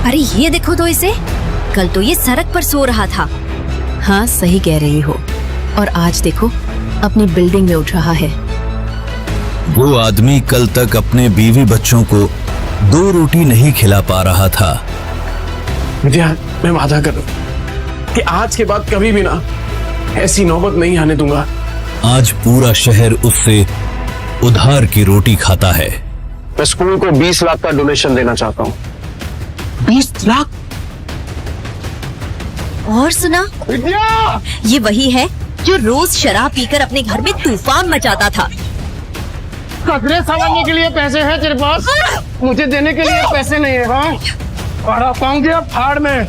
अरे ये देखो तो इसे, कल तो ये सड़क पर सो रहा था। हाँ सही कह रही हो, और आज देखो अपनी बिल्डिंग में उठ रहा है। वो आदमी कल तक अपने बीवी बच्चों को 2 रोटी नहीं खिला पा रहा था। विद्या, मैं वादा कर रहा हूं कि आज के बाद कभी भी ना ऐसी नौबत नहीं आने दूंगा। आज पूरा शहर उससे उधार की रोटी खाता है। मैं स्कूल को 20 लाख का डोनेशन देना चाहता हूँ। 20 लाख? और सुना, विद्या! ये वही है जो रोज शराब पीकर अपने घर में तूफान मचाता था। कचरे संभालने के लिए पैसे हैं तेरे पास, मुझे देने के लिए पैसे नहीं है। हाँ, पड़ा पाऊंगी अब फाड़ में।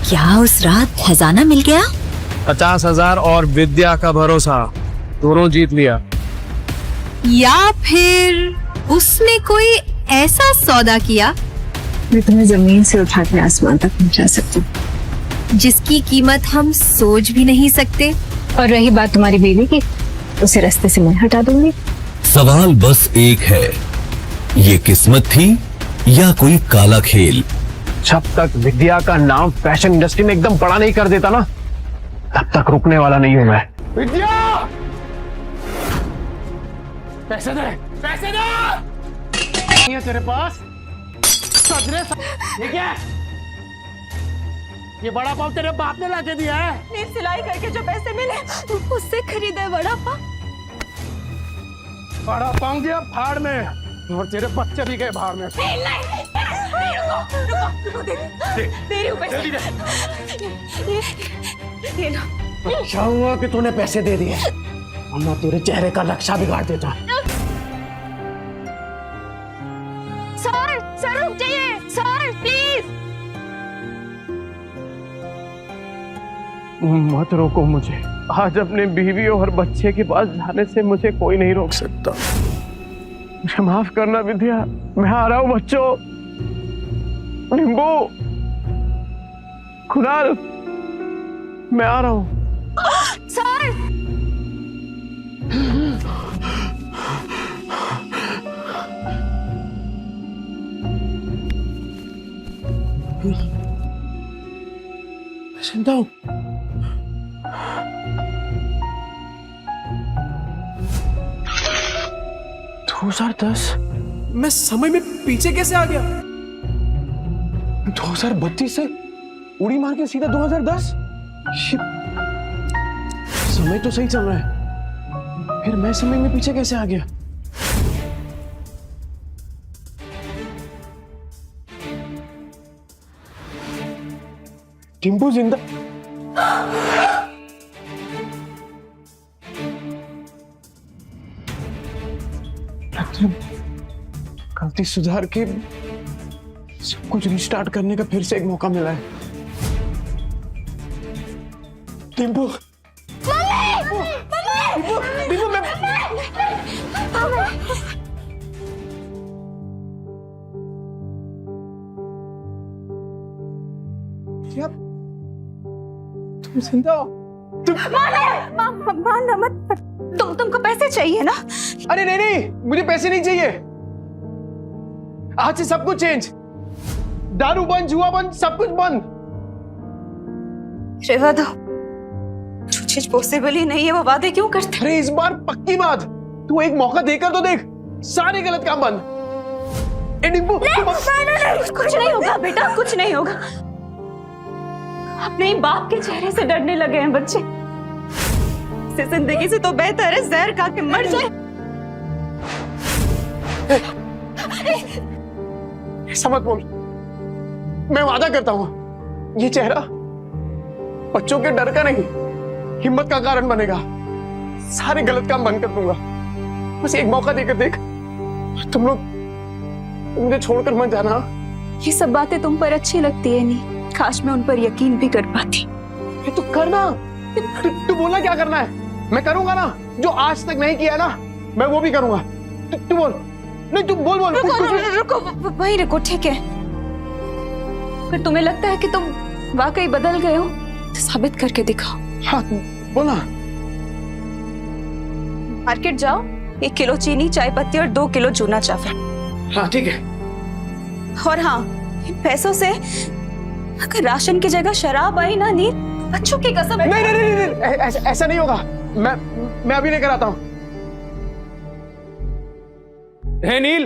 क्या उस रात खजाना मिल गया? 50,000 और विद्या का भरोसा, दोनों जीत लिया। या फिर उसने कोई ऐसा सौदा किया मैं तुम्हें जमीन से उठा के आसमान तक पहुंचा सकती हूँ, जिसकी कीमत हम सोच भी नहीं सकते। और रही बात तुम्हारी बीवी की, उसे रास्ते से मैं हटा दूंगी। सवाल बस एक है, ये किस्मत थी या कोई काला खेल? जब तक विद्या का नाम फैशन इंडस्ट्री में एकदम बड़ा नहीं कर देता ना, तब तक रुकने वाला नहीं हूं मैं। विद्या! पैसे दे, पैसे दे! नहीं है तेरे पास? ये क्या है? ये बड़ा पाव तेरे बाप ने लाके दिया है? नहीं, सिलाई करके जो पैसे मिले उससे खरीदे बड़ा पाव। बड़ा पाव गया फाड़ में, और तेरे बच्चे भी गए भाड़ में। रुको, दे रही हूँ पैसे। ये लो। क्या हुआ कि तूने पैसे दे दिए? वरना तेरे चेहरे का नक्शा बिगाड़ देता। सर रुक जाइए, सर प्लीज। मत रोको मुझे। आज अपने बीवी और बच्चे के पास जाने से मुझे कोई नहीं रोक सकता। मुझे माफ करना विद्या, मैं आ रहा हूँ बच्चों। निम्बू, कुणाल, मैं आ रहा हूँ। सर चिंता हूँ। मैं समय में पीछे कैसे आ गया? 2032 से उड़ी मार के सीधा 2010? समय तो सही चल रहा है, फिर मैं समय में पीछे कैसे आ गया? टिम्पू जिंदा? गलती सुधार के सब कुछ रिस्टार्ट करने का फिर से एक मौका मिला है। टिम्पू, टिम्पू, मैं क्या तुम जिंदा हो? माना मत। तुमको पैसे चाहिए ना? अरे नहीं, मुझे पैसे नहीं चाहिए। आज से सब कुछ चेंज। दारू बंद, जुआ बंद, सब कुछ बंद। रेवा दो, जो चीज पॉसिबल ही नहीं है वो वादे क्यों करते? अरे इस बार पक्की बात, तू एक मौका देकर तो देख। सारे गलत काम बंद। निम्बू, कुछ नहीं होगा बेटा, कुछ नहीं होगा। अपने ही बाप के चेहरे से डरने लगे हैं बच्चे। इस जिंदगी से तो बेहतर है जहर खा के मर जाए। ऐसा मत बोल। मैं वादा करता हूं, ये चेहरा बच्चों के डर का नहीं, हिम्मत का कारण बनेगा। सारे गलत काम बंद कर दूंगा। बस एक मौका देकर देख। तुम लोग मुझे छोड़कर मत जाना। ये सब बातें तुम पर अच्छी लगती है नहीं, काश मैं उन पर यकीन भी कर पाती। तू करना। तू बोलना क्या करना है, मैं करूंगा ना। जो आज तक नहीं किया ना, मैं वो भी करूंगा। तू बोल। नहीं, तू बोल। रुको, वहीं रुको, ठीक है। अगर तुम्हें लगता है कि तुम वाकई बदल गए हो तो साबित करके दिखाओ। हाँ, बोला। मार्केट जाओ, 1 किलो चीनी, चाय पत्ती और 2 किलो चूना चावल। हाँ ठीक है। और हाँ, इन पैसों से अगर राशन की जगह शराब आई ना नील, बच्चों की कसम। नहीं नहीं नहीं, नहीं ऐसा नहीं होगा। मैं अभी लेकर आता हूँ। हे नील,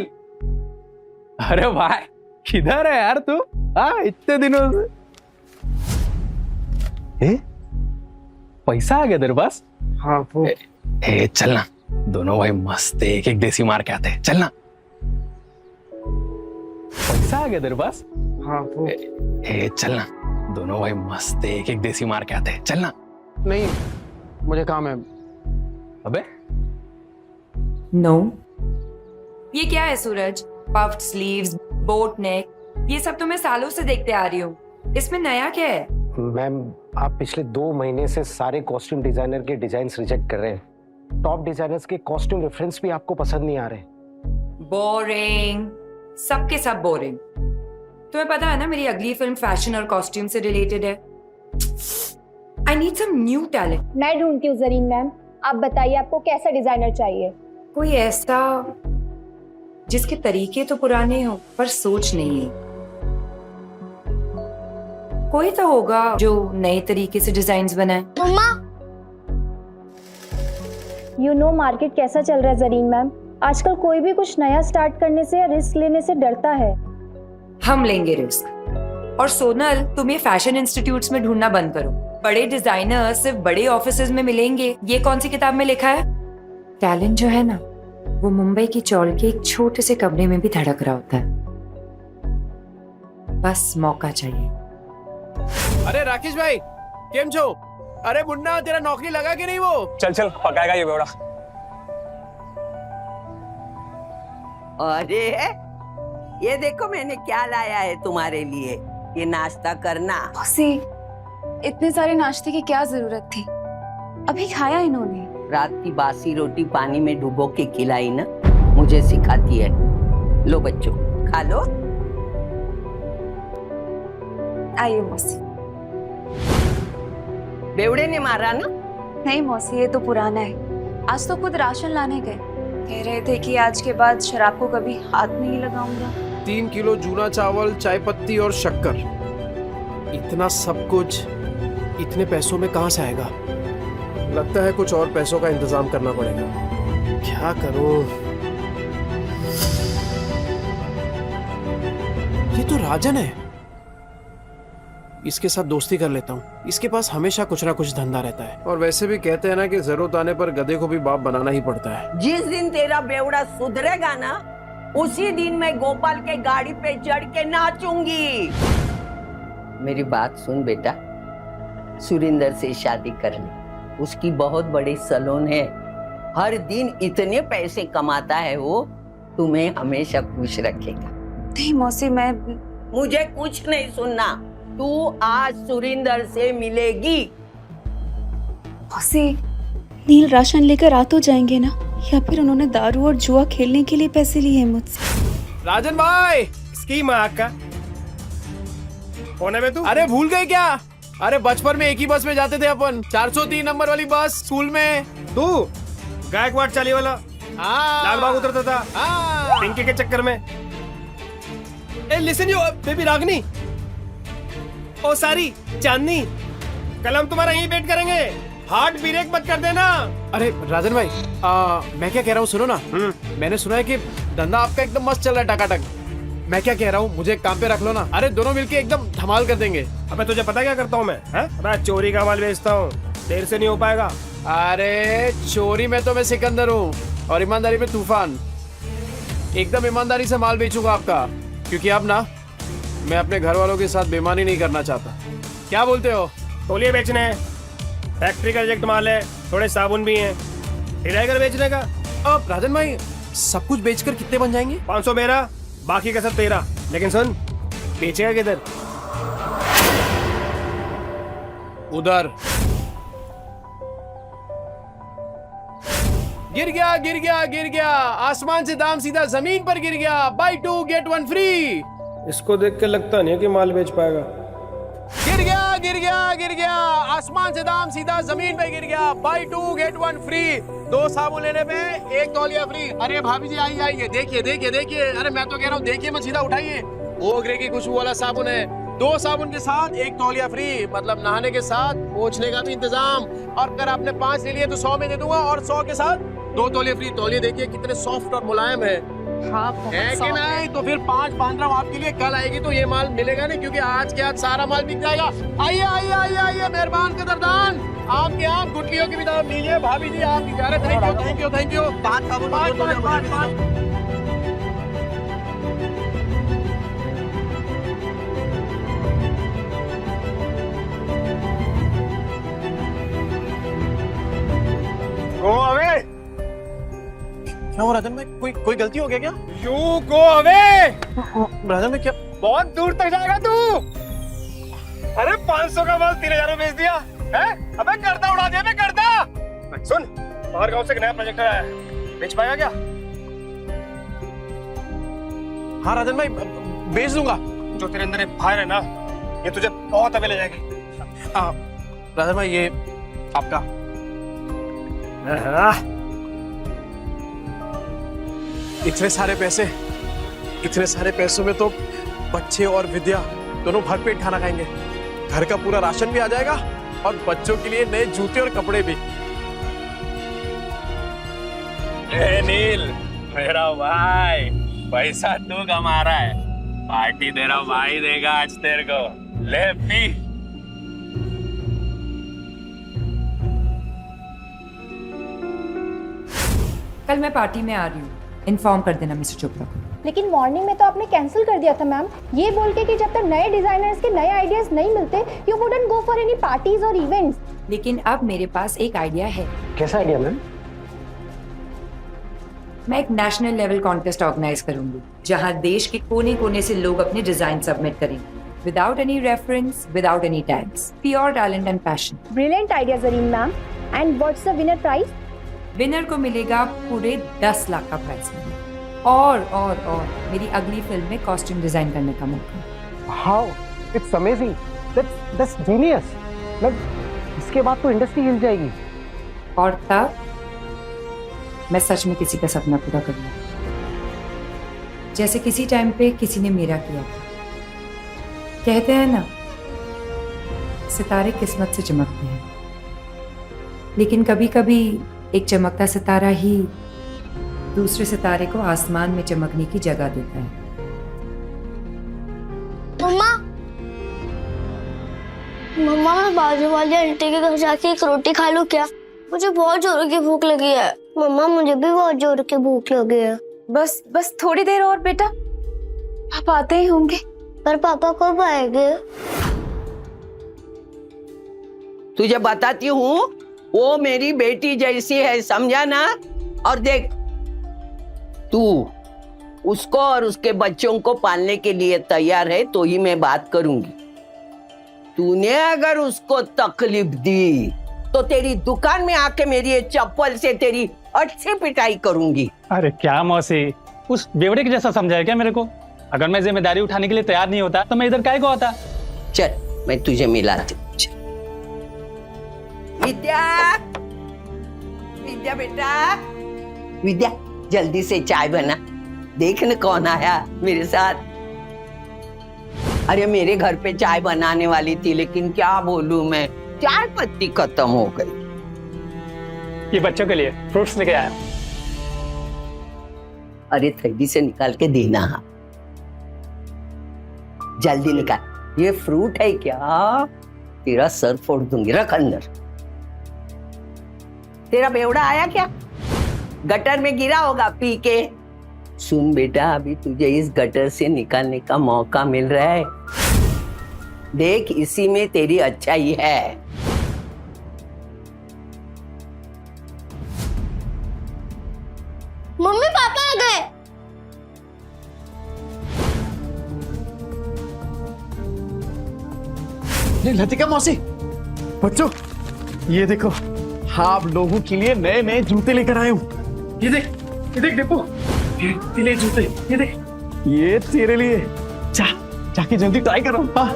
अरे भाई किधर है यार तू? हाँ इतने दिनों से। पैसा आ गया तेरे पास? हाँ वो चलना दोनों भाई मस्त एक एक देसी मार के आते हैं, चलना। पैसा आ गया तेरे पास? हाँ वो चलना दोनों भाई मस्त एक एक देसी मार के आते हैं, चलना। नहीं, मुझे काम है। अबे नो ये क्या है सूरज? पफ्ड स्लीव्स, बोट नेक, ये सब तो मैं सालों से देखते आ रही हूँ, इसमें नया क्या है? मैम आप पिछले 2 महीने से सारे कॉस्ट्यूम डिजाइनर के डिजाइन्स रिजेक्ट कर रहे हैं। टॉप डिजाइनर्स के कॉस्ट्यूम रेफरेंस भी आपको पसंद नहीं आ रहे। बोरिंग, सबके सब बोरिंग। तुम्हें पता है ना मेरी अगली फिल्म फैशन और कॉस्ट्यूम से रिलेटेड है। I need some new talent. मैं ढूंढती हूँ जरीन मैम, आप बताइए आपको कैसा डिजाइनर चाहिए? कोई ऐसा जिसके तरीके तो पुराने हो पर सोच नहीं है। कोई तो होगा जो नए तरीके से डिजाइन्स बनाए। मम्मा, यू नो मार्केट कैसा चल रहा है जरीन मैम? आजकल कोई भी कुछ नया स्टार्ट करने से या रिस्क लेने से डरता है। हम लेंगे रिस्क। और सोनल, तुम ये फैशन इंस्टीट्यूट्स में ढूंढना बंद करो। बड़े डिजाइनर सिर्फ बड़े ऑफिसेज में मिलेंगे, ये कौन सी किताब में लिखा है? टैलेंट जो है ना, वो मुंबई की चौल के एक छोटे से कमरे में भी धड़क रहा होता है। बस मौका चाहिए। अरे राकेश भाई, केम छो? अरे मुन्ना, तेरा नौकरी लगा कि नहीं वो? चल चल, पकाएगा ये बेवड़ा। अरे ये देखो मैंने क्या लाया है तुम्हारे लिए, ये नाश्ता करना। मौसी, इतने सारे नाश्ते की क्या जरूरत थी? अभी खाया इन्होंने। रात की बासी रोटी पानी में डुबो के खिलाई ना, मुझे सिखाती है। लो बच्चों खा लो। आइए मौसी। बेवड़े ने मारा ना? नहीं मौसी, ये तो पुराना है। आज तो खुद राशन लाने गए, कह रहे थे कि आज के बाद शराब को कभी हाथ नहीं लगाऊंगा। 3 किलो जूना चावल, चाय पत्ती और शक्कर, इतना सब कुछ इतने पैसों में कहां से आएगा? लगता है कुछ और पैसों का इंतजाम करना पड़ेगा। क्या करूं? ये तो राजन है, इसके साथ दोस्ती कर लेता हूँ। इसके पास हमेशा कुछ ना कुछ धंधा रहता है। और वैसे भी कहते हैं ना कि जरूरत आने पर गधे को भी बाप बनाना ही पड़ता है। जिस दिन तेरा बेवड़ा सुधरेगा ना, उसी दिन मैं गोपाल के गाड़ी पे चढ़ के नाचूंगी। मेरी बात सुन बेटा, सुरिंदर से शादी कर ले। उसकी बहुत बड़ी सैलून है, हर दिन इतने पैसे कमाता है वो, तुम्हें हमेशा खुश रखेगा। नहीं मौसी, मैं मुझे कुछ नहीं सुनना। तू आज सुरिंदर से मिलेगी। मौसी, नील राशन लेकर आ तो जाएंगे ना, या फिर उन्होंने दारू और जुआ खेलने के लिए पैसे लिए हैं मुझसे? राजन भाई, इसकी माँ का कौन है बे तू? अरे भूल गए क्या? अरे बचपन में एक ही बस में जाते थे अपन, 403 नंबर वाली बस स्कूल में। तू गायकवाड़ चाली वाला लाल बाग उतरता था पिंकी के चक्कर में। ए लिसन यू बेबी रागनी, ओ सारी चांदनी, कल हम तुम्हारा यहीं वेट करेंगे, हार्ट ब्रेक मत कर देना। अरे राजन भाई, मैं क्या कह रहा हूँ सुनो ना। मैंने सुना है कि धंधा आपका एकदम मस्त चल रहा है, टकाटक। मैं क्या कह रहा हूँ, मुझे काम पे रख लो ना। अरे दोनों मिलके एकदम धमाल कर देंगे। अबे तुझे पता क्या करता हूँ मैं? अबे चोरी का माल बेचता हूँ, देर से नहीं हो पाएगा। अरे चोरी में तो मैं सिकंदर हूँ और ईमानदारी में तूफान। एकदम ईमानदारी से माल बेचूंगा आपका, क्योंकि अब ना मैं अपने घर वालों के साथ बेईमानी नहीं करना चाहता। क्या बोलते हो? तौलिए बेचने हैं, फैक्ट्री का रिजेक्ट माल है, थोड़े साबुन भी हैं, हिलाकर बेचने का। अब राजन भाई, सब कुछ बेचकर कितने बन जाएंगे? 500 मेरा, बाकी का सब तेरा। लेकिन सुन, बेचेगा किधर? उधर। गिर गया गिर गया गिर गया, आसमान से दाम सीधा जमीन पर गिर गया। Buy 2 get 1 free. इसको देख के लगता नहीं है कि माल बेच पाएगा। गिर गया गिर गया गिर गया, आसमान से दाम सीधा जमीन पे गिर गया। Buy 2 get 1 free. 2 साबुन लेने पे 1 तौलिया फ्री। अरे भाभी जी आइए आइए, देखिए देखिए देखिए। अरे मैं तो कह रहा हूँ देखिए मत, सीधा उठाइए। ओगरे की खुशबू वाला साबुन है। 2 साबुन के साथ 1 तौलिया फ्री, मतलब नहाने के साथ पोंछने का भी इंतजाम। और अगर आपने 5 ले लिए तो 100 में दे दूंगा, और 100 के साथ 2 तौलिया फ्री। तौलिए देखिए कितने सॉफ्ट और मुलायम है। हाँ, है कि नहीं? तो फिर 5 बांध रहा हूँ आपके लिए। कल आएगी तो ये माल मिलेगा नहीं, क्योंकि आज के आज सारा माल बिक जाएगा। आइए आइए आइए आइए, मेहरबान कदरदान, आपके आप गुटलियों की भी दाम लीजिए। भाभी जी आपकी जा रहे, thank you thank you thank you. 5 साबुन, 5। Go away. क्या हो राजन भाई, कोई गलती हो गया क्या? You go away. राजन भाई क्या? बहुत दूर तक जाएगा तू। अरे 500 का माल 3000 में बेच दिया है? अबे गर्दा उड़ा दिया, गर्दा। सुन, बाहर गांव से एक नया प्रोजेक्ट आया है, बेच पाएगा क्या? हाँ राजन भाई, बेच दूंगा। जो तेरे अंदर फायर है ना, ये तुझे बहुत अबे ले जाएगी। राजन भाई ये आपका। इतने सारे पैसों में तो बच्चे और विद्या दोनों भरपेट खाना खाएंगे। घर का पूरा राशन भी आ जाएगा और बच्चों के लिए नए जूते और कपड़े भी। नील, मेरा भाई, पैसा तू कमा रहा है, पार्टी तेरा भाई देगा आज तेरे को। ले पी। कल मैं पार्टी में आ रही हूँ, इन्फॉर्म कर देना मिस्टर चोपड़ा को। लेकिन मॉर्निंग में तो आपने कैंसिल कर दिया था मैम, ये बोल के कि जब तक नए डिजाइनर्स के नए आइडियाज नहीं मिलते you wouldn't go for any parties और इवेंट्स। लेकिन अब मेरे पास एक आइडिया है। कैसा आइडिया मैम? मैं एक नेशनल लेवल कॉन्टेस्ट ऑर्गेनाइज करूंगी, जहां देश के कोने कोने से लोग अपने डिजाइन सबमिट करेंगे, without any reference, without any tags, pure talent and passion. Brilliant idea Zareen ma'am. And what's the winner prize? Winner को मिलेगा पूरे 10 लाख का प्राइज और मेरी अगली फिल्म में कॉस्ट्यूम डिजाइन करने का मौका। How it's amazing, that's genius. मतलब इसके बाद तो इंडस्ट्री हिल जाएगी। और तब मैं सच में किसी का सपना पूरा करूंगा, जैसे किसी टाइम पे किसी ने मेरा किया था। कहते हैं ना, सितारे किस्मत से चमकते हैं, लेकिन कभी कभी एक चमकता सितारा ही दूसरे सितारे को आसमान में चमकने की जगह देता है। मम्मा मैं बाजू वाली आंटी के घर जाके एक रोटी खा लूं क्या? मुझे बहुत जोर की भूख लगी है। मम्मा मुझे भी बहुत जोर की भूख लगी है। बस थोड़ी देर और बेटा, पापा आते ही होंगे। पर पापा कब आएंगे? तुझे बताती हूँ, वो मेरी बेटी जैसी है, समझा ना? और देख, तू उसको और उसके बच्चों को पालने के लिए तैयार है तो ही मैं बात करूंगी। तूने अगर उसको तकलीफ दी तो तेरी दुकान में आके मेरी ये चप्पल से तेरी अच्छी पिटाई करूंगी। अरे क्या मौसी, उस बेवड़े के जैसा समझाया क्या मेरे को? अगर मैं जिम्मेदारी उठाने के लिए तैयार नहीं होता तो मैं इधर काहे को आता? चल मैं तुझे मिलाती हूँ। विद्या, विद्या बेटा, विद्या जल्दी से चाय बना। देख न कौन आया मेरे साथ। अरे मेरे घर पे चाय बनाने वाली थी, लेकिन क्या बोलूं मैं, चाय पत्ती खत्म हो गई। ये बच्चों के लिए फ्रूट्स लेके आया। अरे थैली से निकाल के देना। हाँ जल्दी निकाल। ये फ्रूट है क्या? तेरा सर फोड़ दूंगी। रख अंदर। तेरा बेवड़ा आया क्या? गटर में गिरा होगा पी के। सुन बेटा, अभी तुझे इस गटर से निकालने का मौका मिल रहा है। देख, इसी में तेरी अच्छाई है। मम्मी पापा आ गए। लतिका मौसी, बच्चों ये देखो, आप लोगों के लिए नए नए जूते लेकर आए हूँ। ये देख देखो, ये ले जूते, ये देख, ये तेरे लिए। जाके जल्दी ट्राई करो। हाँ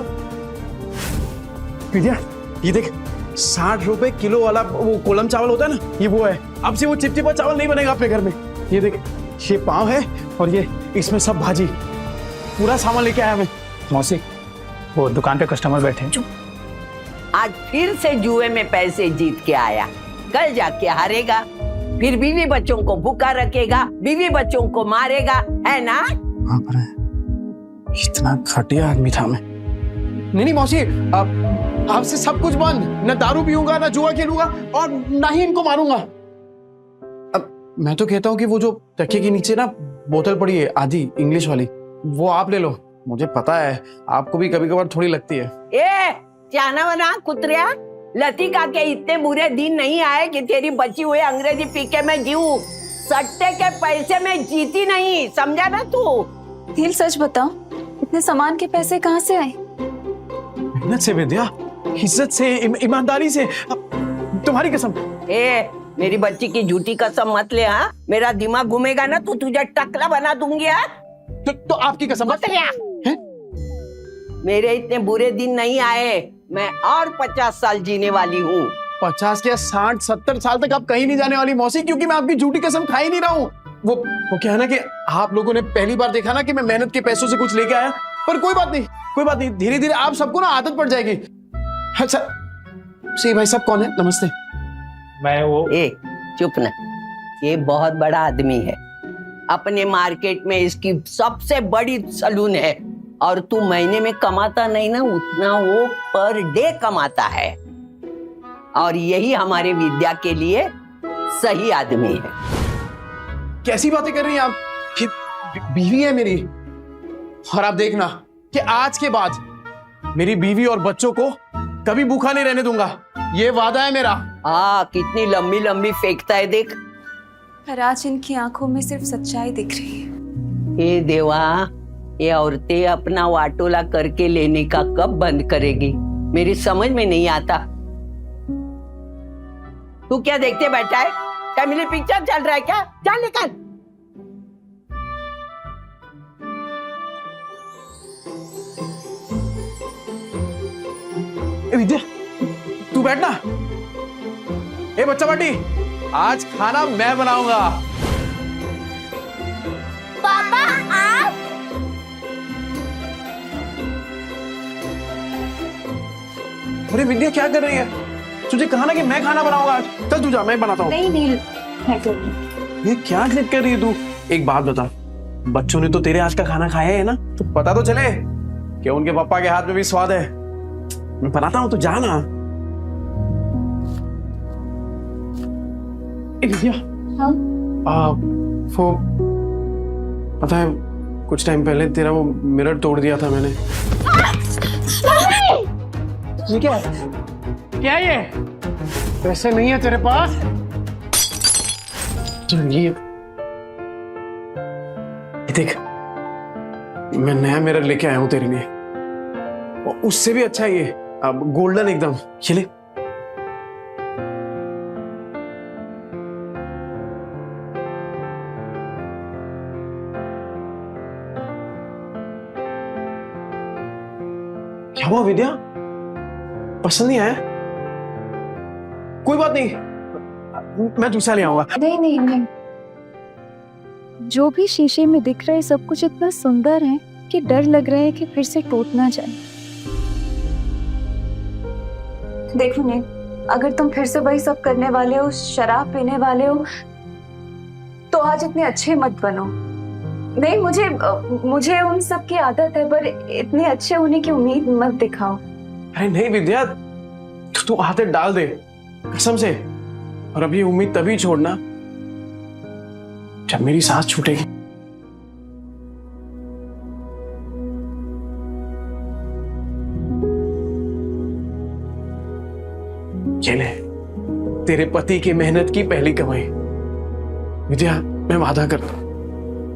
विद्या, ये देख, 60 रुपए किलो वाला वो कोलम चावल होता है ना, ये वो है। अब से वो चिपचिपा चावल नहीं बनेगा अपने घर में। ये देख, ये पाव है और ये इसमें सब भाजी। पूरा सामान लेके आया मैं। मौसी, वो दुकान पे कस्टमर बैठे हैं। आज फिर से जुए में पैसे जीत के आया, कल जाके हारेगा, फिर बीवी बच्चों को भूखा रखेगा, बीवी बच्चों को मारेगा, है ना? हाँ पर इतना घटिया आदमी था मैं। नहीं मौसी, आपसे सब कुछ बंद, न दारू पीऊंगा, न जुआ खेलूंगा और ना ही इनको मारूंगा। अब मैं तो कहता हूँ कि वो जो तकिए के नीचे ना बोतल पड़ी है आधी इंग्लिश वाली, वो आप ले लो। मुझे पता है आपको भी कभी कभार थोड़ी लगती है। ए चाना वना कुतरिया, लतिका के इतने बुरे दिन नहीं आए कि तेरी बची हुई अंग्रेजी पी के मैं जीऊं। सट्टे के पैसे में जीती नहीं, समझा ना तू? दिल सच बताओ, इतने सामान के पैसे कहाँ से आए? मेहनत से विद्या, इज्जत से, ईमानदारी से। तुम्हारी कसम। ए मेरी बच्ची की झूठी कसम मत ले। हाँ, मेरा दिमाग घूमेगा ना तो तुझे टकला बना दूंगी यार। तो आपकी कसम मत ले। मेरे इतने बुरे दिन नहीं आए, मैं और 50 साल जीने वाली हूँ। 50 क्या 60 70 साल तक आप कहीं नहीं जाने वाली मौसी, क्योंकि मैं आपकी झूठी कसम खा ही नहीं रहा हूँ। वो क्या है ना कि आप लोगों ने पहली बार देखा ना कि मैं मेहनत के पैसों से कुछ लेके आया, पर कोई बात नहीं, धीरे धीरे आप सबको ना आदत पड़ जाएगी। अच्छा सही भाई साहब कौन है? नमस्ते। मैं वो ए चुप ना, ये बहुत बड़ा आदमी है, अपने मार्केट में इसकी सबसे बड़ी सलून है, और तू महीने में कमाता नहीं ना उतना वो पर डे कमाता है, और यही हमारे विद्या के लिए सही आदमी है। कैसी बातें कर रही हैं आप? कि बीवी है मेरी, और आप देखना कि आज के बाद मेरी बीवी और बच्चों को कभी भूखा नहीं रहने दूंगा, ये वादा है मेरा। कितनी लंबी लंबी फेंकता है देख। पर आज इनकी आंखों में सिर्फ सच्चाई दिख रही है। हे देवा, ये औरतें अपना वाटोला करके लेने का कब बंद करेगी, मेरी समझ में नहीं आता। तू क्या देखते बैठा है? फैमिली पिक्चर चल रहा है क्या? चल निकल। विद्या तू बैठना। ए बच्चा पार्टी, आज खाना मैं बनाऊंगा। पापा आप? अरे विद्या क्या कर रही है? तुझे कहा ना कि मैं खाना बनाऊंगा आज। चल तू जा, मैं बनाता हूँ। नहीं मैं कर लूं। ये क्या जिद कर रही है तू? एक बात बता, बच्चों ने तो तेरे आज का खाना खाया है ना, तो पता तो चले कि उनके पापा के हाथ में भी स्वाद है। मैं बनाता हूँ, तो जा ना। विद्या, हाँ? वो पता है कुछ टाइम पहले तेरा वो मिरर तोड़ दिया था मैंने। ये क्या है? क्या है ये? पैसे नहीं है तेरे पास? ये देख, मैं नया मिरर लेके आया हूं तेरे लिए, और उससे भी अच्छा ये, अब गोल्डन एकदम। ये ले। क्या हुआ विद्या? पसंद नहीं आया? कोई बात नहीं, मैं दूसरा ले आऊंगा। नहीं जो भी शीशे में दिख रहा है सब कुछ इतना सुंदर है कि डर लग रहा है कि फिर से टूट ना जाए। देखो ने, अगर तुम फिर से वही सब करने वाले हो, शराब पीने वाले हो, तो आज इतने अच्छे मत बनो। नहीं, मुझे उन सब की आदत है, पर इतने अच्छे होने की उम्मीद मत दिखाओ। अरे नहीं विद्या, तू आदत डाल दे कसम से, और अब ये उम्मीद तभी छोड़ना जब मेरी सांस छूटेगी। ये ले, तेरे पति की मेहनत की पहली कमाई। विद्या, मैं वादा करता हूं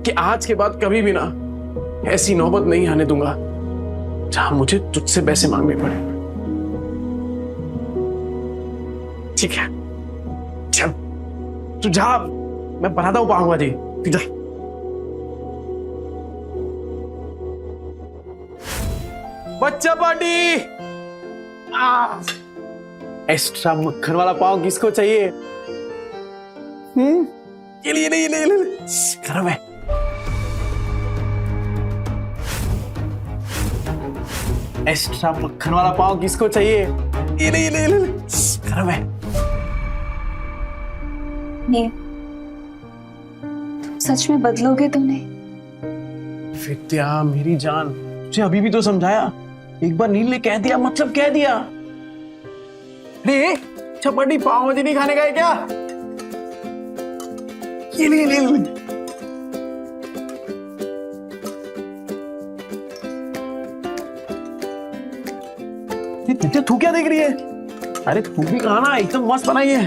कि आज के बाद कभी भी ना ऐसी नौबत नहीं आने दूंगा जहां मुझे तुझसे पैसे मांगने पड़े। ठीक है, चल तू जा, मैं बनाता हूं पाऊंगा जी। तू जा। बच्चा पार्टी। एक्स्ट्रा मक्खन वाला पाव किसको चाहिए? ये ले गरम है। एक्स्ट्रा मक्खन वाला पाव किसको चाहिए? ये ले, गरम है। नील, तुम सच में बदलोगे तो नहीं? विद्या मेरी जान, तुझे अभी भी तो समझाया। एक बार नील ने कह दिया मतलब कह दिया। अरे चपाटी पाव भाजी नहीं खाने का है क्या? ये ले। विद्या तू क्या देख रही है? अरे तू भी खाना, एकदम मस्त बनाई है।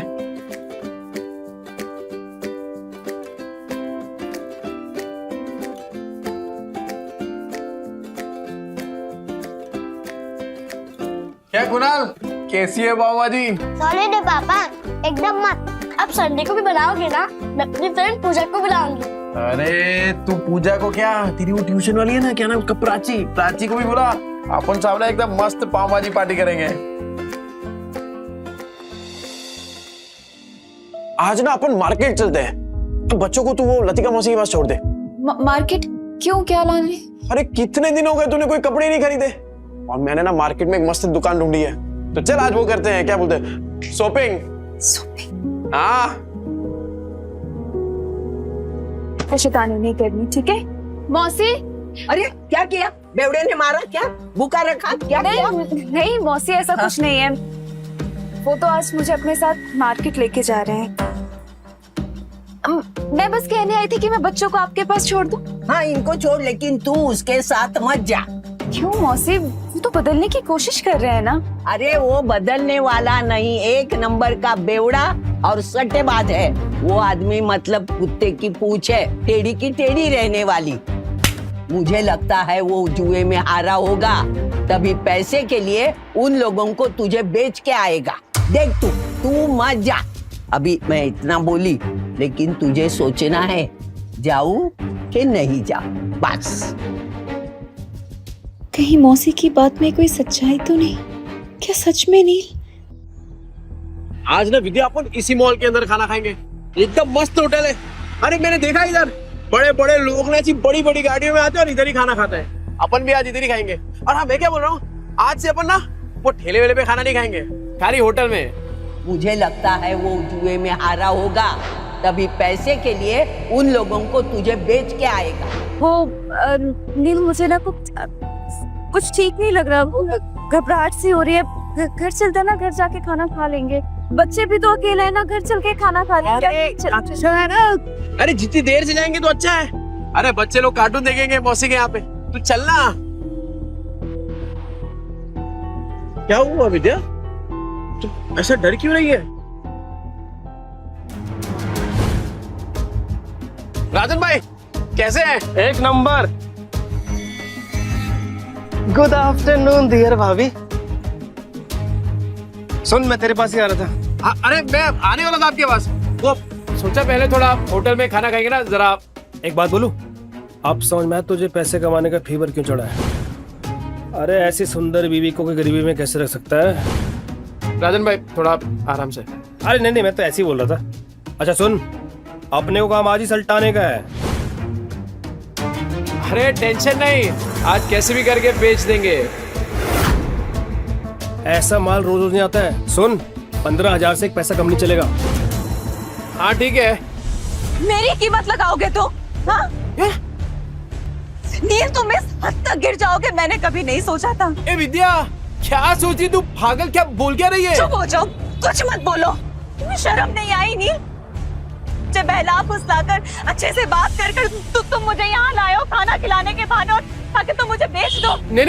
क्या कुणाल, कैसी है पाव भाजी? सॉलिड है पापा, एकदम मस्त। अब संडे को भी बनाओगे ना? मैं अपनी फ्रेंड पूजा को बुलाऊंगी। अरे तू पूजा को क्या, तेरी वो ट्यूशन वाली है ना, क्या नाम उसका, प्राची को भी बुला। अपन सामने एकदम मस्त पाव भाजी पार्टी करेंगे। आज ना अपन मार्केट चलते हैं, तो बच्चों को तू वो लतिका मौसी के पास छोड़ दे। मार्केट क्यों, क्या लाने? अरे कितने दिन हो गए तूने कोई कपड़े नहीं खरीदे, और मैंने ना मार्केट में एक मस्त दुकान ढूंढी है। तो चल आज वो करते हैं, क्या बोलते हैं, शॉपिंग। हाँ शैतानी नहीं करनी, ठीक है? मौसी, अरे क्या किया? बेवड़े ने मारा क्या? भूखा रखा क्या? नहीं मौसी, ऐसा कुछ नहीं है। वो तो आज मुझे अपने साथ मार्केट लेके जा रहे हैं। मैं बस कहने आई थी कि मैं बच्चों को आपके पास छोड़ दूं। हाँ इनको छोड़, लेकिन तू उसके साथ मत जा। क्यों मौसी, वो तो बदलने की कोशिश कर रहे हैं ना। अरे वो बदलने वाला नहीं, एक नंबर का बेवड़ा और सट्टेबाज है वो आदमी। मतलब कुत्ते की पूंछ है, टेढ़ी की टेढ़ी रहने वाली। मुझे लगता है वो जुए में हारा होगा, तभी पैसे के लिए उन लोगों को तुझे बेच के आएगा। देख तू मत जा। अभी मैं इतना बोली, लेकिन तुझे सोचना है जाऊं कि नहीं जाऊं, बस। कहीं मौसी की बात में कोई सच्चाई तो नहीं? क्या सच में नील? आज ना विद्या अपन इसी मॉल के अंदर खाना खाएंगे, एकदम मस्त होटल है। अरे मैंने देखा इधर बड़े बड़े लोग ना ऐसी बड़ी बड़ी गाड़ियों में आते हैं और इधर ही खाना खाते हैं। अपन भी आज इधर ही खाएंगे। और हाँ मैं क्या बोल रहा हूँ, आज से अपन ना वो ठेले वेले पे खाना नहीं खाएंगे, खाली होटल में। मुझे लगता है वो जुए में हारा होगा, तभी पैसे के लिए उन लोगों को तुझे बेच के आएगा। वो नील, मुझे ना कुछ ठीक नहीं लग रहा, घबराहट सी हो रही है। घर चलते ना, घर जाके खाना खा लेंगे। बच्चे भी तो अकेले हैं ना, घर चल के खाना खा लेंगे। अरे जितनी देर से जाएंगे तो अच्छा है। अरे बच्चे लोग कार्टून देखेंगे मौसी के यहाँ पे, तू चलना। क्या हुआ विद्या, तू ऐसा डर क्यों रही है? राजन भाई कैसे हैं? एक नंबर। गुड आफ्टरनून डियर भाभी। सुन, मैं तेरे पास ही आ रहा था। अरे मैं आने वाला था आपके पास। वो सोचा पहले थोड़ा होटल में खाना खाएंगे ना जरा। एक बात बोलूं, अब समझ में आया तुझे पैसे कमाने का फीवर क्यों चढ़ा है। अरे ऐसी सुंदर बीवी को कोई गरीबी में कैसे रख सकता है? राजन भाई थोड़ा आराम से। अरे नहीं, मैं तो ऐसे ही बोल रहा था। अच्छा सुन, अपने को काम आज ही सल्टाने का है। अरे टेंशन नहीं, आज कैसे भी करके बेच देंगे। ऐसा माल रोज रोज नहीं आता है। सुन, 15,000 से एक पैसा कम नहीं चलेगा। हाँ ठीक है। मेरी कीमत लगाओगे तो? हाँ? नील, तुम इस हद तक गिर जाओगे मैंने कभी नहीं सोचा था। ए विद्या, क्या सोची तू? पागल, क्या बोल क्या रही है? चुप हो जाओ, कुछ मत बोलो। तुम्हें शर्म नहीं आई नील? जब बहला फुसलाकर अच्छे से बात कर तुम मुझे यहाँ लाए हो खाना खिलाने के बहाने, और ताकि तुम मुझे बेच दो। नहीं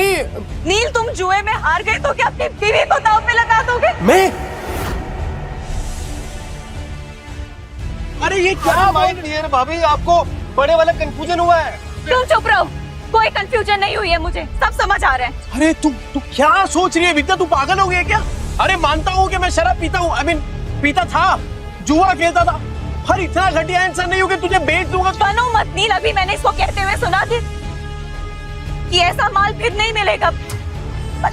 नील, तुम जुए में हार गए तो क्या अपनी बीवी को दांव में लगा दोगे? मैं? अरे ये क्या डियर भाभी, आपको बड़े वाला कंफ्यूजन हुआ है। तुम चुप रहो, कोई कंफ्यूजन नहीं हुई है, मुझे सब समझ आ रहा है। अरे तू क्या सोच रही है विद्या, तू पागल हो गई है क्या? अरे मानता हूँ कि मैं शराब पीता हूँ, आई मीन पीता था, जुआ खेलता था, पर इतना घटिया इंसान नहीं हूँ कि तुझे बेच दूंगा। बनो मत नील, अभी मैंने इसको कहते हुए सुना थी कि ऐसा माल फिर नहीं मिलेगा।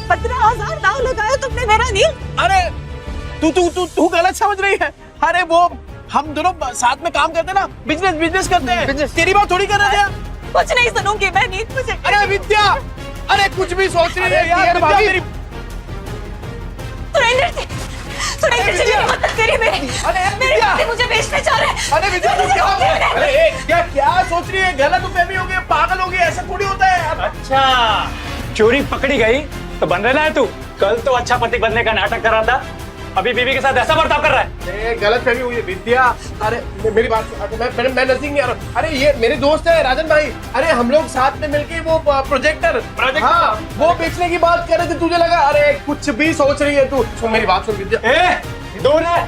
15,000 दाव लगाया तुमने मेरा नील। अरे तू गलत समझ रही है। अरे वो हम दोनों साथ में काम करते ना, बिजनेस करते हैं। तेरी बात थोड़ी कर रहे थे। कुछ नहीं सुनूंगी मैं नील, मुझे। अरे विद्या अरे कुछ भी सोच रही है यार भाभी। मेरी। सुरेंद्र जी मेरी मदद करिए मेरे पति मुझे बेचने जा रहे हैं। अरे विद्या तू क्या अरे क्या सोच रही है? गलत फहमी हो गई, पागल हो गई, ऐसा थोड़ी होता है। अच्छा, चोरी पकड़ी गई तो बन रहना है तू। कल तो अच्छा पति बनने का नाटक कर रहा था, अभी बीवी के साथ ऐसा बर्ताव कर रहा है। गलत फहमी हुई है विद्या। अरे मेरी बात मैं नजदीक नहीं आ रहा। अरे ये मेरे दोस्त है राजन भाई। अरे हम लोग साथ में मिलके वो प्रोजेक्टर हाँ वो बेचने की बात कर रहे थे। तुझे लगा अरे कुछ भी सोच रही है तू। सुन मेरी बात सुन विद्या। दूर है,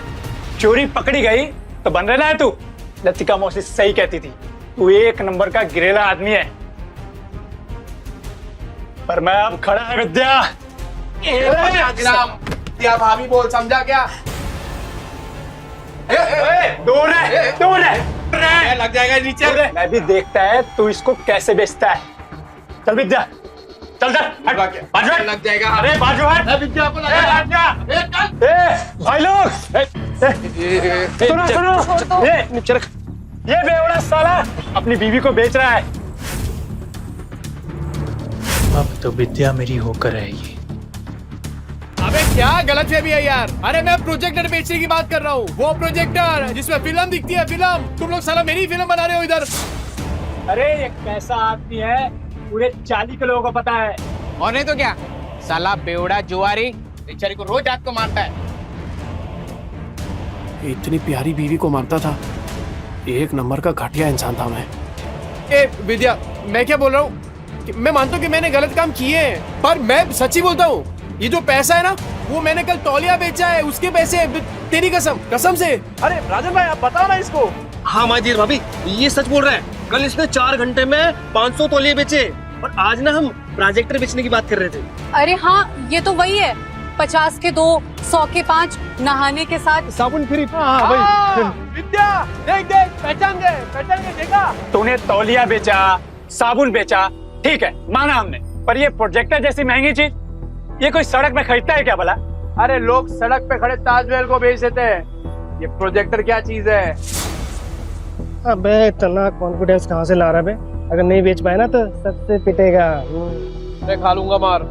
चोरी पकड़ी गई तो बन रहना है तू। लतिका मौसी सही कहती थी, तू एक नंबर का गिरेला आदमी है। पर मैं अब खड़ा है विद्या। क्या भाभी बोल समझा क्या? दूर है लग जाएगा नीचे। मैं भी देखता है तू इसको कैसे बेचता है। चल विद्या चल बाजू हट। लग जाएगा। अरे बाजू हट। विद्या को लगा। भाई लोग सुनो ये बेवड़ा साला अपनी बीवी को बेच रहा है। अब तो विद्या मेरी होकर रहेगी। अबे क्या गलत फहमी है यार? अरे मैं प्रोजेक्टर बेचने की बात कर रहा हूँ। वो प्रोजेक्टर जिसमें फिल्म दिखती है फिल्म। तुम लोग साला मेरी फिल्म बना रहे हो इधर। अरे ये कैसा आदमी है पूरे 40 के लोगों को पता है। और नहीं तो क्या साला बेवड़ा जुआरी बेचारी को रोज रात को मारता है। इतनी प्यारी बीवी को मारता था। एक नंबर का घटिया इंसान था मैं। ए विद्या मैं क्या बोल रहा हूँ? मैं मानता हूँ कि मैंने गलत काम किए हैं, पर मैं सच्ची बोलता हूँ ये जो पैसा है ना वो मैंने कल तौलिया बेचा है, उसके पैसे। तेरी कसम से। अरे राजन भाई आप बताओ ना इसको। हाँ माजीर भाभी ये सच बोल रहा है। कल इसने 4 घंटे में 500 तौलिए बेचे और आज ना हम प्रोजेक्टर बेचने की बात कर रहे थे। अरे हाँ ये तो वही है। 50 के 2, 100 के 5, नहाने के साथ साबुन फ्री। विद्या देख पहचान गए देखा। तूने तौलिया बेचा, साबुन बेचा, ठीक है माना हमने, पर ये प्रोजेक्टर जैसी महंगी चीज ये कोई सड़क में खरीदता है क्या भला? अरे लोग सड़क पे खड़े ताजमहल को बेच देते हैं, ये प्रोजेक्टर क्या चीज है? अबे इतना कॉन्फिडेंस कहाँ से ला रहा है? अगर नहीं बेच पाए ना तो सबसे पिटेगा। मैं खा लूंगा मार।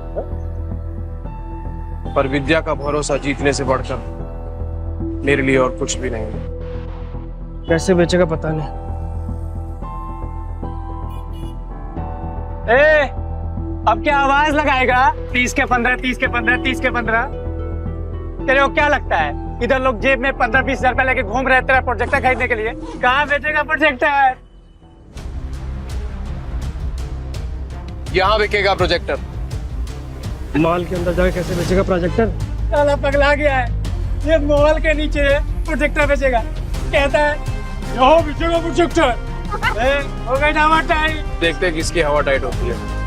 पर विद्या का भरोसा जीतने से बढ़कर मेरे लिए और कुछ भी नहीं है। कैसे बेचेगा पता नहीं। अब क्या आवाज लगाएगा? 30 के 15, 30 के 15, 30 के 15। तेरे को क्या लगता है इधर लोग जेब में 15-20 हजार रुपए लेके घूम रहे तेरा प्रोजेक्टर खरीदने के लिए? कहाँ बेचेगा प्रोजेक्टर? यहाँ बिकेगा प्रोजेक्टर। मॉल के अंदर जाके कैसे बेचेगा प्रोजेक्टर? साला पगला गया है, ये मॉल के नीचे प्रोजेक्टर बेचेगा। कहता है यहाँ बेचेगा प्रोजेक्टर। हो गई ना हवा टाइट। देखते हैं किसकी हवा टाइट होती है।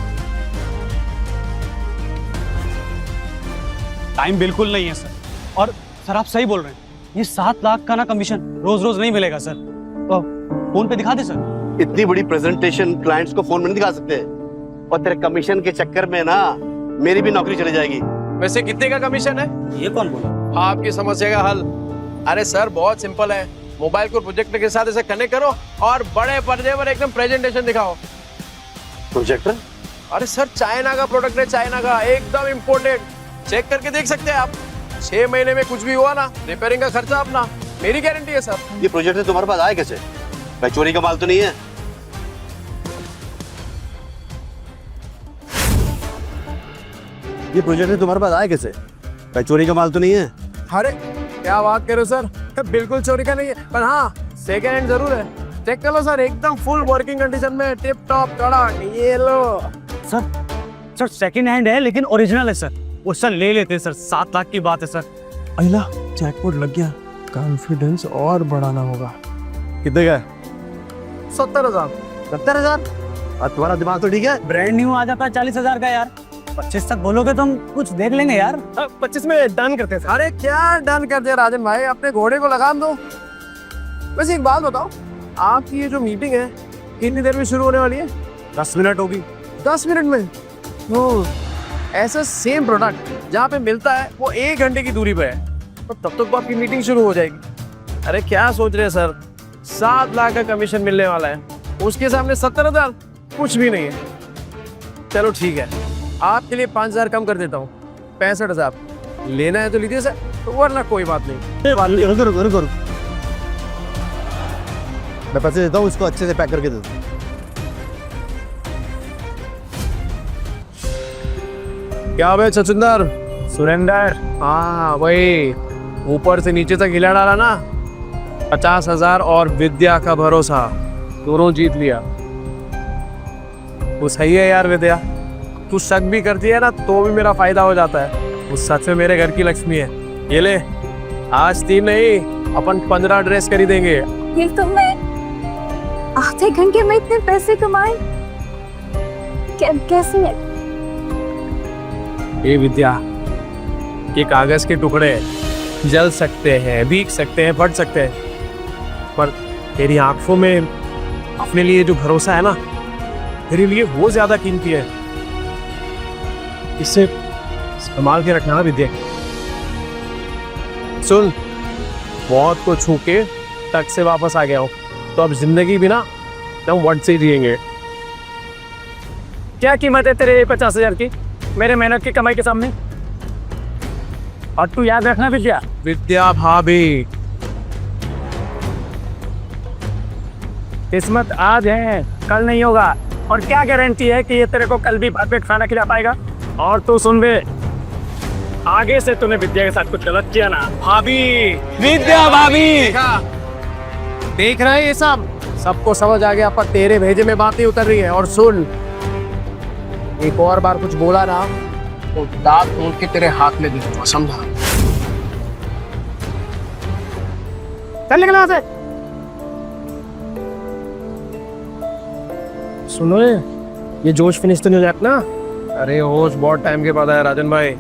टाइम बिल्कुल नहीं है सर। और सर आप सही बोल रहे हैं, ये 7 लाख का ना कमीशन रोज रोज नहीं मिलेगा सर। तो फोन पे दिखा दे सर। इतनी बड़ी प्रेजेंटेशन क्लाइंट्स को फोन में नहीं दिखा सकते, और तेरे कमीशन के चक्कर में ना मेरी भी नौकरी चली जाएगी। वैसे कितने का कमीशन है? ये कौन बोला? आपकी समस्या का हल। अरे सर बहुत सिंपल है, मोबाइल को प्रोजेक्टर के साथ ऐसे कनेक्ट करो और बड़े पर्दे पर एकदम प्रेजेंटेशन दिखाओ। प्रोजेक्टर? अरे सर चाइना का प्रोडक्ट है, चाइना का, एकदम इम्पोर्टेड। चेक करके देख सकते हैं आप। 6 महीने में कुछ भी हुआ ना, रिपेयरिंग का खर्चा अपना, मेरी गारंटी है सर। ये प्रोजेक्टर तुम्हारे पास आया कैसे? भाई चोरी का माल तो नहीं है? ये प्रोजेक्टर तुम्हारे पास आया कैसे? भाई चोरी का माल तो नहीं है? अरे क्या बात कर रहे हो सर, बिल्कुल चोरी का नहीं है, पर हाँ सेकेंड हैंड जरूर है। चेक कर लो सर, एकदम फुल वर्किंग कंडीशन में, टिप टॉप कड़क। ये लो सर सेकंड हैंड है लेकिन ओरिजिनल है सर। वो सर ले लेते हैं सर, 7 लाख की बात है सर। अहिला जैकपॉट लग गया, कॉन्फिडेंस और बढ़ाना होगा। कितने का? 70,000। 70,000? तुम्हारा दिमाग तो ठीक है? ब्रांड न्यू आ जाता है 40,000 का यार। 25 तक बोलोगे तो हम कुछ देख लेंगे यार। 25 में डन करते हैं सर। अरे क्या डन कर दिया राजन भाई, अपने घोड़े को लगाम दो। वैसे एक बात बताओ, आपकी ये जो मीटिंग है कितनी देर में शुरू होने वाली है? 10 मिनट होगी। 10 मिनट में? तो ऐसा सेम प्रोडक्ट जहाँ पे मिलता है वो 1 घंटे की दूरी पे है, तो तब तक तो आपकी मीटिंग शुरू हो जाएगी। अरे क्या सोच रहे हैं सर, 7 लाख का कमीशन मिलने वाला है, उसके सामने 70,000 कुछ भी नहीं है। चलो ठीक है, आपके लिए 5,000 कम कर देता हूँ, 65,000। लेना है तो लीजिए सर, वरना कोई बात नहीं। रुको। मैं पैसे देता हूँ, इसको अच्छे से पैक करके दे दो। क्या भाई छछुंदर? सुरेंदर। हाँ वही, ऊपर से नीचे तक हिला डाला ना। 50,000 और विद्या का भरोसा, दोनों जीत लिया। वो सही है यार विद्या, तू शक भी करती है ना तो भी मेरा फायदा हो जाता है। वो सच में मेरे घर की लक्ष्मी है। ये ले, आज 3 नहीं अपन 15 ड्रेस खरीदेंगे। ये तो मैं आधे घंटे में इतने पैसे कमाए, कैसे? ये विद्या, ये कागज के टुकड़े जल सकते हैं, भीग सकते हैं, फट सकते हैं, पर तेरी आंखों में अपने लिए जो भरोसा है ना, तेरे लिए वो ज्यादा कीमती है। इसे संभाल के रखना विद्या। सुन, मौत को छू के तक से वापस आ गया हूँ, तो अब जिंदगी भी ना हम वट से ही जिएंगे। क्या कीमत है तेरे 50,000 की मेरे मेहनत की कमाई के सामने? और तू याद रखना विद्या। विद्या भाभी, किस्मत आज है, कल नहीं होगा। और क्या गारंटी है कि ये तेरे को कल भी भरपेट खाना खिला पाएगा? और तू सुन बे, आगे से तूने विद्या के साथ कुछ गलत किया ना, भाभी, विद्या भाभी, देख रहे हैं ये सबको समझ आ गया, पर तेरे भेजे में बात नहीं उतर रही है। और सुन, एक और बार कुछ बोला ना तो दांत तोड़ के तेरे हाथ में दे दूंगा, समझा? चल निकल वहां से। सुनो, ये जोश फिनिश तो नहीं हो जाता ना? अरे होश बहुत टाइम के बाद आया राजन भाई,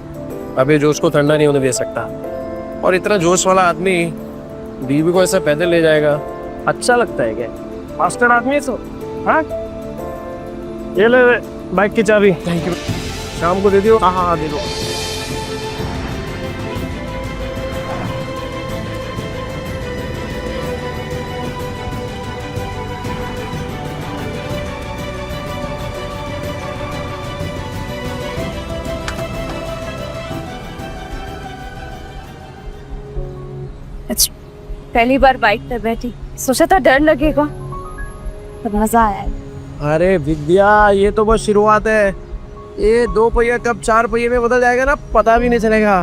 अभी जोश को ठंडा नहीं होने दे सकता। और इतना जोश वाला आदमी बीवी को ऐसे पैदल ले जाएगा, अच्छा लगता है क्या? मास्टर आदमी है सो। हाँ, ये ले बाइक की चाबी। Thank you. शाम को दे दियो। हाँ दे दो। पहली बार बाइक पर बैठी, सोचा था डर लगेगा, पर मजा आया। अरे विद्या, ये तो बस शुरुआत है। ये 2 पहिया कब 4 पहिए में बदल जाएगा ना, पता भी नहीं चलेगा।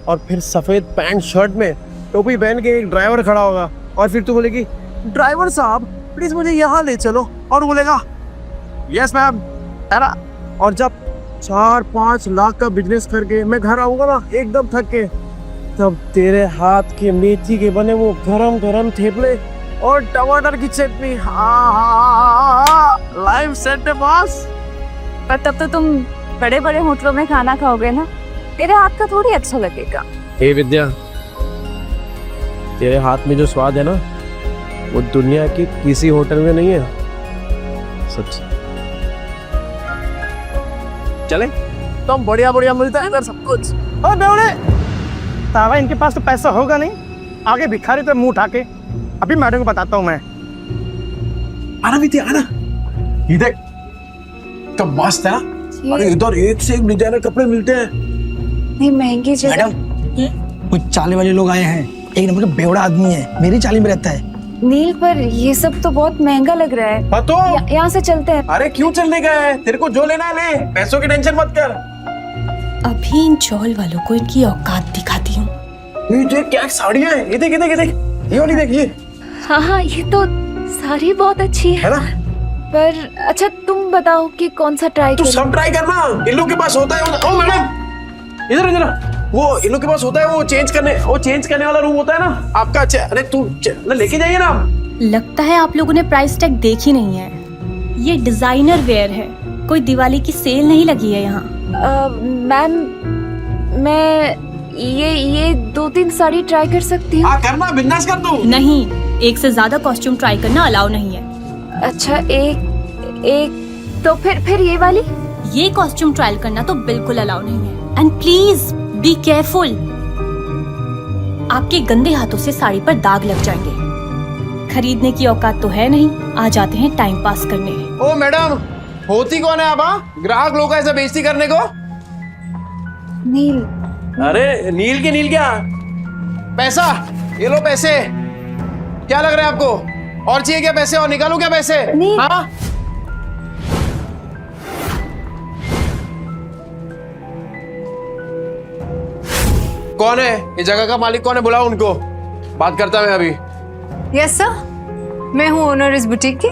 और फिर सफेद पैंट शर्ट में टोपी पहन के एक ड्राइवर खड़ा होगा, और फिर तू बोलेगी, ड्राइवर साहब प्लीज मुझे यहाँ ले चलो, और बोलेगा यस मैम। और जब 4-5 लाख का बिजनेस करके मैं घर आऊंगा ना एकदम थक के, तब तेरे हाथ के मेथी के बने वो गरम गरम थेपले और टमाटर की चटनी, लाइव सेट है बॉस। पर तब तो तुम बड़े बड़े होटलों में खाना खाओगे ना, तेरे हाथ का थोड़ी अच्छा लगेगा। हे विद्या, तेरे हाथ में जो स्वाद है ना, वो दुनिया के किसी होटल में नहीं है, सच। चले तो हम बढ़िया बढ़िया मिलता है इधर सब कुछ। ओ बेवड़े, तावा इनके पास तो पैसा होगा नहीं, आगे भिखारी तो मुंह उठा के। अभी मैडम को बताता हूँ मैं। आना विद्या, आना। ये देख, कब मस्त है ना। अरे इधर एक से एक डिजाइनर कपड़े मिलते हैं। नहीं महंगी जगह। मैडम, कुछ चाले वाले लोग आए हैं, एक नंबर का बेवड़ा आदमी है, मेरी चाली में रहता है। नील, पर ये सब तो बहुत महंगा लग रहा है। तो यहाँ से चलते हैं। अरे क्यों चलने का है, तेरे को जो लेना है ले, पैसों की टेंशन मत कर। अभी इन चौल वालों को इनकी औकात दिखाती हूँ। ये देख क्या साड़ियाँ हैं, ये देख ये देख ये देख, ये वाली देख ये। हाँ, ये तो साड़ी बहुत अच्छी है ना? पर अच्छा तुम बताओ कि कौन सा ट्राई तू सब ट्राई करना, इन लोग के पास होता है। ओ मैडम, इधर इधर, वो इन लोग के पास होता है, वो चेंज करने वाला रूम होता है ना आपका। अरे तू लेके जाइए ना। लगता है आप लोगों ने प्राइस टैग देखी नहीं है। ये डिजाइनर वेयर है, कोई दिवाली की सेल नहीं लगी है यहाँ। मैम, मैं ये 2-3 साड़ी ट्राई कर सकती हूँ? करना, बिंदास कर तू। नहीं, एक से ज्यादा कॉस्ट्यूम ट्राई करना अलाउ नहीं है। अच्छा, एक तो फिर ये वाली? ये कॉस्ट्यूम ट्रायल करना तो बिल्कुल अलाउ नहीं है। एंड प्लीज बी केयरफुल, आपके गंदे हाथों से साड़ी पर दाग लग जाएंगे। खरीदने की औकात तो है नहीं, आ जाते हैं टाइम पास करने। ओ मैडम, होती कौन है आप? ग्राहक लोग ऐसे बेइज्जती करने को? नील। अरे नील के नील क्या? पैसा, ये लो पैसे। क्या लग रहा है आपको? और चाहिए क्या पैसे? और निकालू क्या पैसे? हाँ? कौन है ये जगह का मालिक? कौन है? बुलाओ उनको, बात करता मैं अभी। यस सर, मैं हूँ ओनर इस बुटीक की।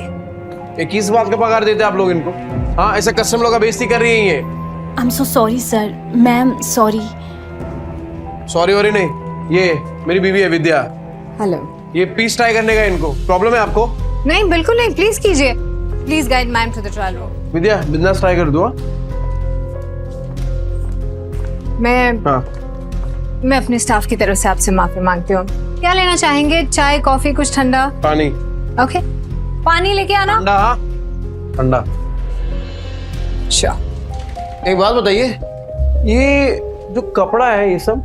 ये किस बात का पगार देते आप लोग इनको? हाँ, ऐसे कस्टमर लोग का बेइज्जती कर रही है ये। I am so sorry sir, ma'am sorry. Sorry worry नहीं, ये मेरी बीवी है विद्या। हेलो। ये पीस ट्राई करने का इनको प्रॉब्लम है आपको? नहीं बिल्कुल नहीं, प्लीज कीजिए। Please guide ma'am to the trial room. Vidya business try कर दो। मैं अपने स्टाफ की तरफ से आपसे माफी मांगती हूँ। क्या लेना चाहेंगे? चाय, कॉफी, कुछ ठंडा? पानी। ओके, पानी लेके आना। ठंडा। ठंडा। अच्छा, एक बात बताइए, ये जो कपड़ा है ये सब,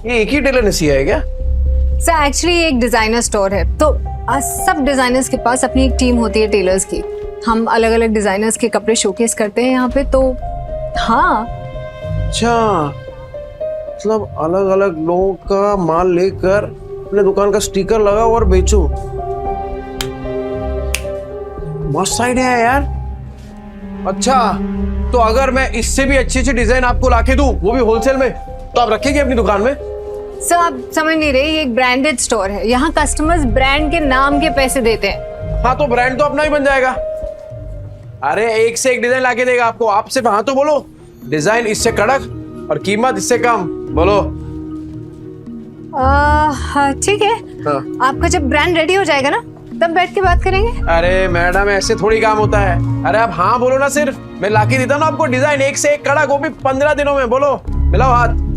ये एक ही टेलर ने सिया है क्या? सर एक्चुअली एक डिजाइनर स्टोर है, तो सब डिजाइनर्स के पास अपनी एक टीम होती है टेलर्स की। हम अलग अलग डिजाइनर्स के कपड़े शोकेस करते हैं यहाँ पे, तो हाँ। अच्छा, मतलब अलग अलग लोगों का माल लेकर अपने दुकान का स्टिकर लगाओ और बेचो। मस्त आइडिया है यार। अच्छा, तो अगर मैं इससे भी अच्छी अच्छी डिजाइन आपको लाके दूं, वो भी होलसेल में, तो आप रखेंगे अपनी दुकान में? सर आप समझ नहीं रहे, ये एक ब्रांडेड स्टोर है। यहाँ कस्टमर्स ब्रांड के नाम के पैसे देते हैं। हाँ, तो ब्रांड तो अपना ही बन जाएगा। अरे एक से एक डिजाइन लाके देगा आपको। आप सिर्फ हाँ तो बोलो, डिजाइन इससे कड़क और कीमत इससे कम, बोलो। ठीक है। हाँ। आपका जब ब्रांड रेडी हो जाएगा ना, तब बैठ के बात करेंगे। अरे मैडम, ऐसे थोड़ी काम होता है। अरे आप हाँ बोलो ना, सिर्फ मैं लाके देता हूँ ना आपको डिजाइन एक से एक कड़क, वो भी 15 दिनों में। बोलो, मिलाओ हाथ।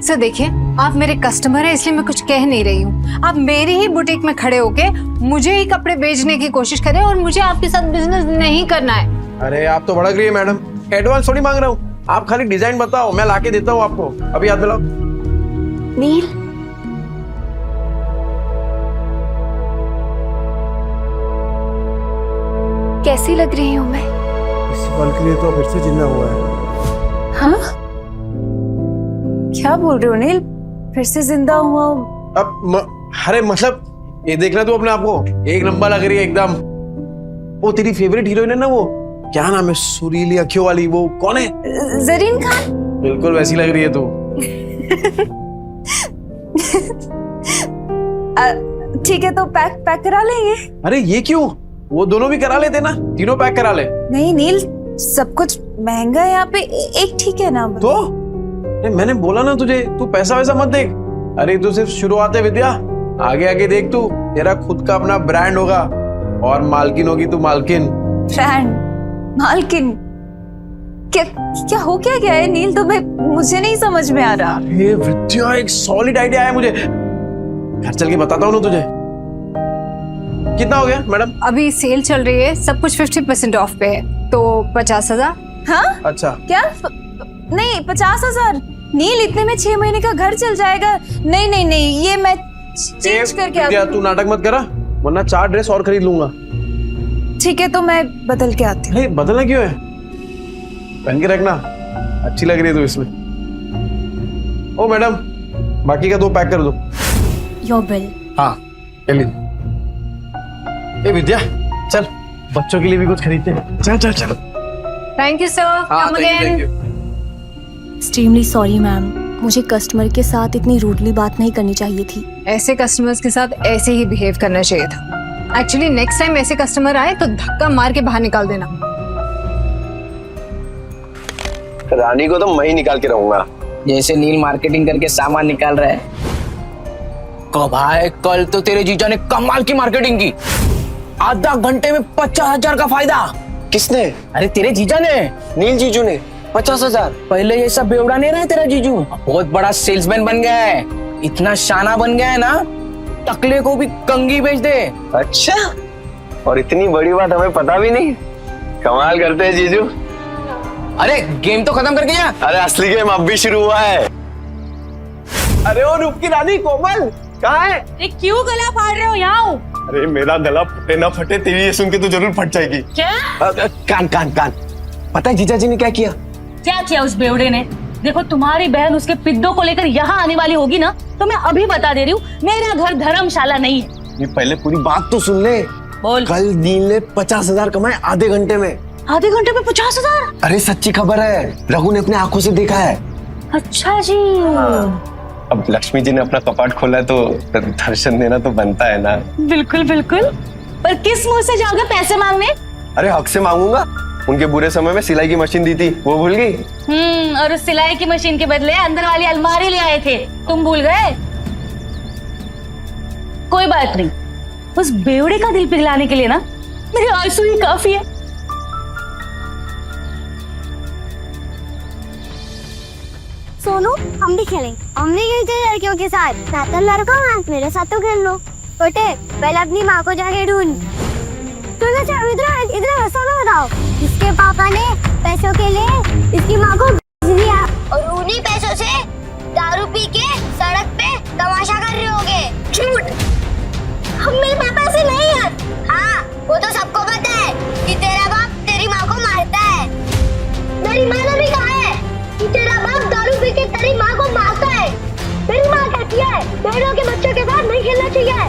सर देखिए, आप मेरे कस्टमर हैं, इसलिए मैं कुछ कह नहीं रही हूँ। आप मेरी ही बुटीक में खड़े होके मुझे ही कपड़े बेचने की कोशिश करें, और मुझे आपके साथ बिजनेस नहीं करना है। अरे आप तो भड़क रही है मैडम, एडवांस थोड़ी मांग रहा हूँ। आप खाली डिजाइन बताओ, मैं लाके देता हूँ आपको। अभी हाथ मिलाओ। नील, कैसी लग रही हूँ मैं? इस पल के लिए तो फिर से जिंदा हुआ है। हाँ? क्या बोल रहे हो नील? फिर से जिंदा हुआ? अरे मतलब ये देखना तू अपने आप को, एक नंबर लग रही है एकदम। वो तेरी फेवरेट हीरोइन है ना, वो क्या नाम है, सुरीली अखियों वाली, वो कौन है? जरीन खान। बिल्कुल वैसी लग रही है तू। ठीक है, तो पैक करा लेंगे। अरे ये क्यों? वो दोनों भी करा लेते ना, तीनों पैक करा ले। नहीं नील, सब कुछ महंगा है यहाँ पे, एक ठीक है ना? तो मैंने बोला ना तुझे, तू पैसा वैसा मत देख। अरे तू सिर्फ शुरुआत है विद्या, आगे आगे देख तू, तेरा खुद का अपना ब्रांड होगा और मालकिन होगी तू, मालकिन। ब्रांड? मालकिन? क्या हो क्या गया है नील? तो मुझे नहीं समझ में आ रहा। ये विद्या, एक सॉलिड आइडिया है मुझे, घर चल के बताता हूँ ना तुझे। कितना हो गया मैडम? अभी सेल चल रही है, सब कुछ 50% ऑफ पे है, तो 50,000। हाँ? अच्छा। क्या? नहीं, 50,000 नील, इतने में 6 महीने का घर चल जाएगा। नहीं नहीं नहीं, ये मैं चेंज करके विद्या, तू नाटक मत करा, वरना 4 ड्रेस और खरीद लूंगा। ठीक है, तो मैं बदल के आती हूँ। बदलना क्यों है? पहन के रखना, अच्छी लग रही है तू इसमें। ओ मैडम, बाकी का 2 पैक कर दो। Your bill. हाँ, ए विद्या, चल बच्चों के लिए भी कुछ खरीदते हैं। चल चल चल। Thank you sir, come again. Extremely sorry ma'am, मुझे कस्टमर के साथ इतनी रूडली बात नहीं करनी चाहिए थी। ऐसे कस्टमर्स के साथ ऐसे ही बिहेव करना चाहिए था। एक्चुअली नेक्स्ट टाइम ऐसे कस्टमर आए तो धक्का मार के बाहर निकाल देना। रानी को तो मैं ही निकाल के रहूंगा। जैसे नील मार्केटिंग करके सामान निकाल रहा है। भाई कल तो तेरे जीजा ने कमाल की मार्केटिंग की, आधा घंटे में 50,000 का फायदा। किसने? अरे तेरे जीजा ने, नील जीजू ने। 50,000? पहले ये सब बेवड़ा नहीं रहा तेरा जीजू, बहुत बड़ा सेल्समैन बन गया है, इतना शाना बन गया है ना, टकले को भी कंगी बेच दे। अच्छा, और इतनी बड़ी बात हमें पता भी नहीं। कमाल करते हैं जीजू। अरे गेम तो खत्म कर गया। अरे असली गेम अब भी शुरू हुआ है। अरे ओ रूप की रानी कोमल कहाँ है? अरे क्यों गला फाड़ रहे हो? यहाँ हूँ। अरे मेरा गला फटे ना फटे, तेरी ये सुन के तो जरूर फट जाएगी। क्या? कान कान कान। पता है जीजा जी ने क्या किया? क्या किया उस बेवड़े ने? देखो तुम्हारी बहन उसके पिद्दों को लेकर यहाँ आने वाली होगी ना, तो मैं अभी बता दे रही हूँ, मेरा घर धर्मशाला नहीं है। ये पहले पूरी बात तो सुन ले। बोल। कल नील ने 50,000 कमाए आधे घंटे में। आधे घंटे में 50,000? अरे सच्ची खबर है, रघु ने अपने आंखों से देखा है। अच्छा जी। अब लक्ष्मी जी ने अपना कपाट खोला है तो दर्शन देना तो बनता है ना। बिल्कुल बिल्कुल, पर किस मुंह से जाओगे पैसे मांगने? अरे हक से मांगूंगा, उनके बुरे समय में सिलाई की मशीन दी थी, वो भूल गई? और उस सिलाई की मशीन के बदले अंदर वाली अलमारी ले आए थे, तुम भूल गए? कोई बात नहीं, उस बेवड़े का दिल पिघलाने के लिए ना मेरे आंसू ही काफी है। सोनू, हम भी खेलेंगे। हम नहीं खेलते लड़कियों के साथ। तो लड़का है, मेरे साथ तो खेल लो। छोटे, पहले अपनी माँ को जाके ढूंढ। इधर सोनू बताओ, इसके पापा ने पैसों के लिए इसकी माँ को दिया और उन्हीं पैसों से दारू पी के सड़क पे तमाशा कर रहे होगे। झूठ। हम मेरे पापा से नहीं है। हाँ, वो तो सबको पता है कि तेरा बाप तेरी माँ को मारता है। मेरी माँ ने भी कहा है कि तेरा बाप दारू पी के तेरी माँ को मारता है। मेरी माँ कहती है बेड़ों के बच्चों के साथ नहीं खेलना चाहिए।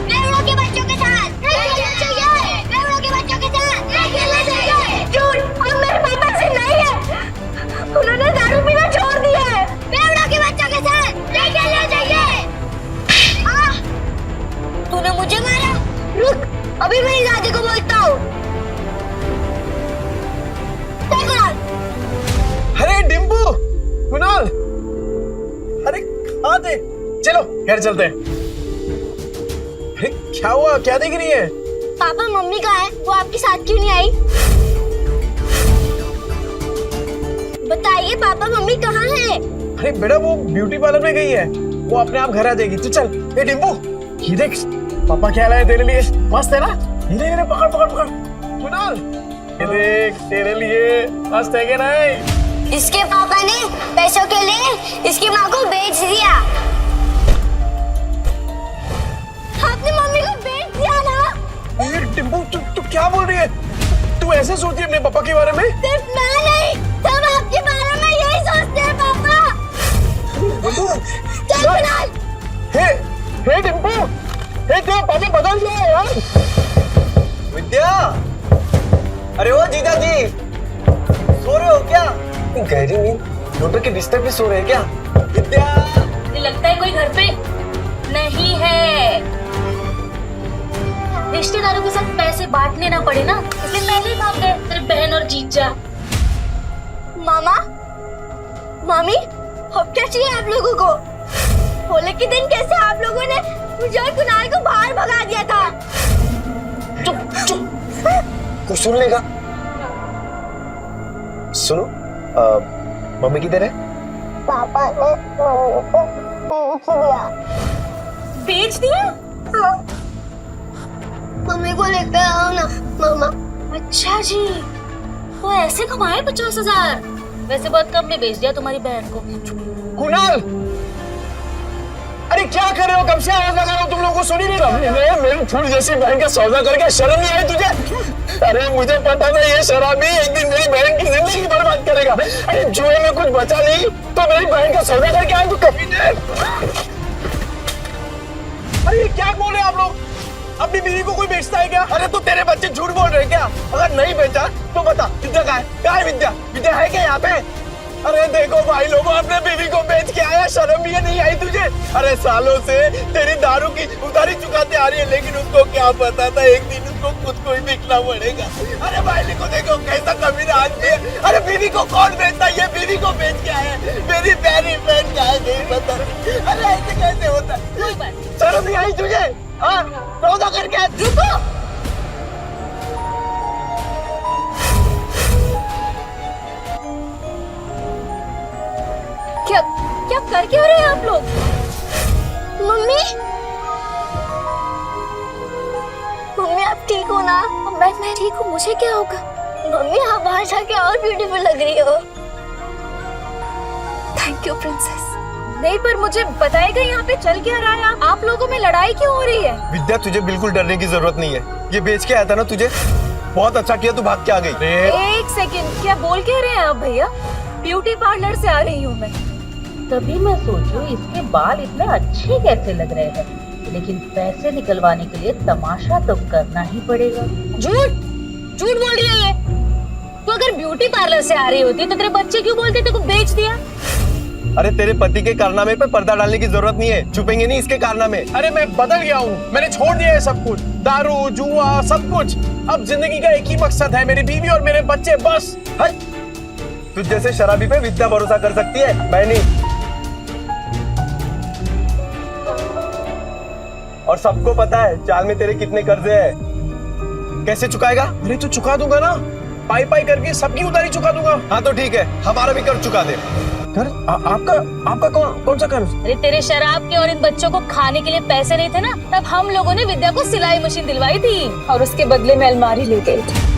बेड़ों के बच्चों के साथ नहीं खेलना चाहिए। बेड़ों के बच्चों के साथ नहीं खेलना चाहिए। झूठ। हम मेरे पापा से नहीं है, उन्होंने दारू पीना छोड़ दिया है। बेड़ों के बच्चों के साथ नहीं खेलना चाहिए। तूने मुझे मारा? रुक, अभी मेरी दादी को बोलता हूँ। अरे डिम्पू, कुणाल, अरे कहाँ थे? चलो घर चलते हैं। अरे क्या हुआ, क्या देख रही है? पापा मम्मी कहाँ है? वो आपके साथ क्यों नहीं आई? बताइए पापा मम्मी कहाँ है? अरे बेटा वो ब्यूटी पार्लर में गई है, वो अपने आप घर आ जाएगी। तो चल। ए डिम्पू, ये देख पापा क्या लाए तेरे लिए, मस्त है ना? ये पकड़ पकड़ पकड़। कुणाल, ये देख तेरे लिए, मस्त है क्या नहीं? इसके पापा ने पैसों के लिए इसकी माँ को बेच दिया। आपने मम्मी को बेच दिया ना? ये डिम्पू, तू क्या बोल रही है? तू ऐसे सोचती है अपने पापा के बारे में? सिर्फ मैं नहीं, सब आपके बारे में यही सोचते हैं पापा। चल कुणाल। हे डिम्पू, हे तेरा पापा बदल गया है यार। विद्या, अरे ओ जीजा जी, सो रहे हो क्या? गहरी नींद, डॉक्टर के बिस्तर पे सो रहे हैं क्या? विद्या, लगता है कोई घर पे नहीं है। रिश्तेदारों के साथ पैसे बांटने ना पड़े ना, इसलिए पहले ही भाग गए तेरे बहन और जीजा। मामा, मामी, अब क्या चाहिए आप लोगों को? होली के दिन कैसे आप लोगों ने मुझे और कुणाल को बाहर भगा दिया था? चुप चुप, कुछ सुन लेगा। सुनो, मम्मी किधर है? पापा ने मम्मी को बेच दिया। बेच दिया? हाँ। मम्मी को लेकर आओ ना मामा। अच्छा जी, वो ऐसे कमाए 50,000? वैसे बहुत कम में बेच दिया तुम्हारी बहन को। कुणाल, अरे क्या कर रहे हो? कब से आवाज लगा रहा हूँ, तुम लोगों को सुनी नहीं रहा? मेरी फूल जैसी बहन का सौदा करके शर्म नहीं आई तुझे? अरे मुझे पता था ये शराबी एक दिन मेरी बहन की जिंदगी बर्बाद करेगा। अरे जुए में कुछ बचा नहीं तो मेरी बहन का सौदा करके आए तू कभी नहीं। अरे क्या बोल रहे हैं आप लोग? अपनी बीवी को कोई बेचता है क्या? अरे तो तेरे बच्चे झूठ बोल रहे हैं क्या? अगर नहीं बेचा तो बता, विद्या कहाँ है? कहाँ है विद्या? विद्या है क्या यहाँ पे? अरे देखो भाई लोगों, अपने बीवी को बेच के आया, शर्म भी नहीं आई तुझे? अरे सालों से तेरी दारू की उधारी चुकाते आ रही है, लेकिन उसको क्या पता था एक दिन उसको खुद को ही बिकना पड़ेगा। अरे भाई को देखो कैसा कमीना आदमी है। अरे बीवी को कौन बेचता है? ये बीवी को बेच के आया, मेरी प्यारी बहन का है, नहीं पता। अरे ऐसे कैसे होता है? शर्म नहीं आई तुझे? हाँ, सौदा करके रुको। क्या कर क्यों रहे हैं आप लोग? मम्मी, मम्मी आप ठीक हो ना? मैं ठीक हूँ, मुझे क्या होगा? मम्मी आप बाहर जाके और ब्यूटीफुल लग रही हो। Thank you princess. नहीं पर मुझे बताएगा यहाँ पे चल क्या रहा है? आप लोगों में लड़ाई क्यों हो रही है? विद्या तुझे बिल्कुल डरने की जरूरत नहीं है, ये बेच के आया था ना तुझे, बहुत अच्छा किया तू भाग के आ गई। एक सेकंड, क्या बोल के रहे हैं आप भैया? ब्यूटी पार्लर से आ रही हूँ मैं। तभी मैं सोचूं इसके बाल इतने अच्छे कैसे लग रहे हैं, लेकिन पैसे निकलवाने के लिए तमाशा तो करना ही पड़ेगा। झूठ बोल रही है ये। तो अगर ब्यूटी पार्लर से आ रही होती तो तेरे बच्चे क्यों बोलते तेरे को बेच दिया? अरे तेरे पति के कारनामे पे पर्दा डालने की जरूरत नहीं है, छुपेंगे नहीं इसके कारनामे। अरे मैं बदल गया हूँ, मैंने छोड़ दिया है सब कुछ, दारू जुआ सब कुछ। अब जिंदगी का एक ही मकसद है, मेरी बीवी और मेरे बच्चे, बस। तुझ जैसे शराबी पे विद्या भरोसा कर सकती है, मैं नहीं। और सबको पता है चाल में तेरे कितने कर्जे हैं। कैसे चुकाएगा? अरे तो चुका दूंगा ना, पाई पाई करके सबकी उधारी चुका दूंगा। हाँ तो ठीक है, हमारा भी कर्ज चुका दे। कर आपका कौन सा कर्ज? अरे तेरे शराब के और इन बच्चों को खाने के लिए पैसे नहीं थे ना, तब हम लोगों ने विद्या को सिलाई मशीन दिलवाई थी और उसके बदले में अलमारी ले गए थे।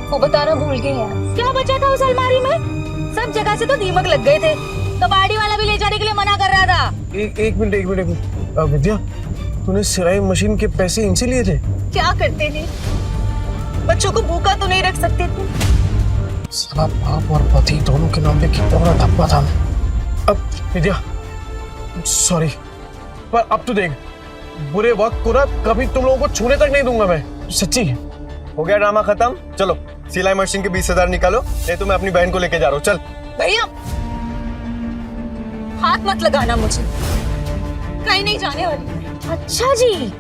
वो बताना भूल गए यार। क्या बचा था उस अलमारी में? सब जगह से तो दीमक लग गए थे, कबाड़ी वाला भी ले जाने के लिए मना कर रहा था। एक मिनट विद्या, तूने सिलाई मशीन के पैसे इनसे लिए थे? क्या करते थे, बच्चों को भूखा तो नहीं रख सकते थे। साला बाप और पति दोनों के नाम पे कितना बड़ा धब्बा था। अब विद्या सॉरी, पर अब तो देख, बुरे वक्त को ना कभी तुम लोगों को छूने तक नहीं दूंगा मैं, सच्ची। हो गया ड्रामा खत्म, चलो सिलाई मशीन के 20,000 निकालो, नहीं तो मैं अपनी बहन को लेके जा रहा हूँ। चल भैया हाथ मत लगाना मुझे, कहीं नहीं जाने वाली। अच्छा जी,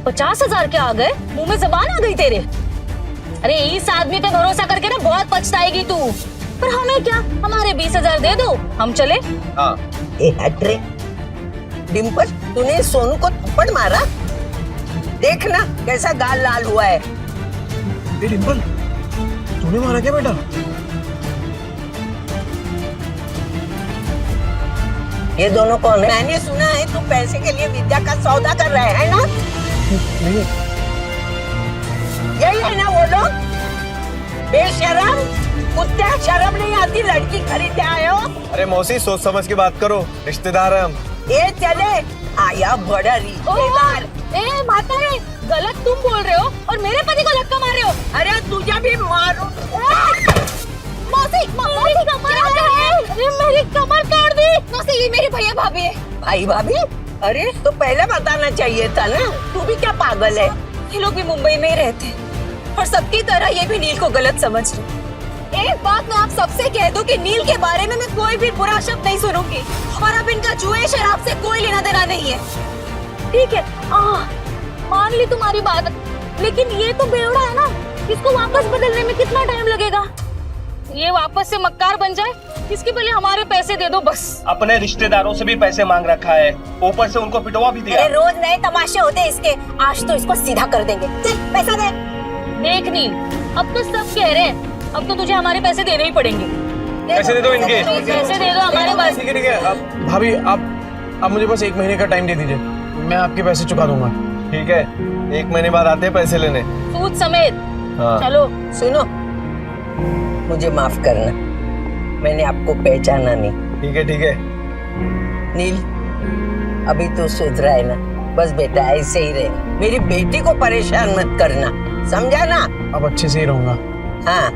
50,000 के आ गए, मुंह में जबान आ गई तेरे। अरे इस आदमी पे भरोसा करके ना बहुत पछताएगी तू। पर हमें क्या, हमारे 20,000 दे दो, हम चले। हाँ। डिम्पल, तूने सोनू को थप्पड़ मारा? देखना कैसा गाल लाल हुआ है। डिम्पल, तूने मारा क्या बेटा? ये दोनों कौन है? मैंने सुना है तू पैसे के लिए विद्या का सौदा कर रहे है ना? नहीं। यही है ना वो लोग? बेशरम कुत्ते, शर्म नहीं आती, लड़की खरीदने आए हो? अरे मौसी सोच समझ के बात करो, रिश्तेदार है हम। ये चले आया बड़ा रिश्तेदार। ए माता रे, गलत तुम बोल रहे हो और मेरे पति को धक्का मार रहे हो। अरे तुझे भी मारो। मौसी, मेरी कमर काट दी। मौसी, ये मेरे भैया भाभी है। भाई भाभी? अरे तो पहले बताना चाहिए था ना, तू भी क्या पागल है? ये लोग भी मुंबई में ही रहते हैं और सबकी तरह ये भी नील को गलत समझ रहे। एक बात मैं आप सबसे कह दूं कि नील के बारे में मैं कोई भी बुरा शब्द नहीं सुनूंगी और अब इनका जुए शराब से कोई लेना देना नहीं है, ठीक है? मान ली तुम्हारी बात, लेकिन ये तो बेवड़ा है ना, इसको वापस बदलने में कितना टाइम लगेगा? ये वापस से मक्कार बन जाए, इसके पहले हमारे पैसे दे दो बस। अपने रिश्तेदारों से भी पैसे मांग रखा है, ऊपर से उनको पिटवा भी दिया। अरे रोज नए तमाशे होते इसके, आज तो इसको सीधा कर देंगे। चल पैसा दे। देख नील, अब तो सब कह रहे हैं, अब तो तुझे हमारे पैसे देने ही पड़ेंगे। पैसे दे दो इनके। पैसे दे दो हमारे पास। ठीक है। अब भाभी आप मुझे बस 1 महीने का टाइम दे दीजिए, मैं आपके पैसे चुका दूंगा। ठीक है, 1 महीने बाद आते हैं पैसे लेने, सूद समेत। हाँ। चलो। सुनो, मुझे माफ करना, मैंने आपको पहचाना नहीं। ठीक है। नील, अभी तो सुधरा है ना, बस बेटा ऐसे ही रहे, मेरी बेटी को परेशान मत करना, समझा ना? अब अच्छे से ही रहूंगा। हाँ।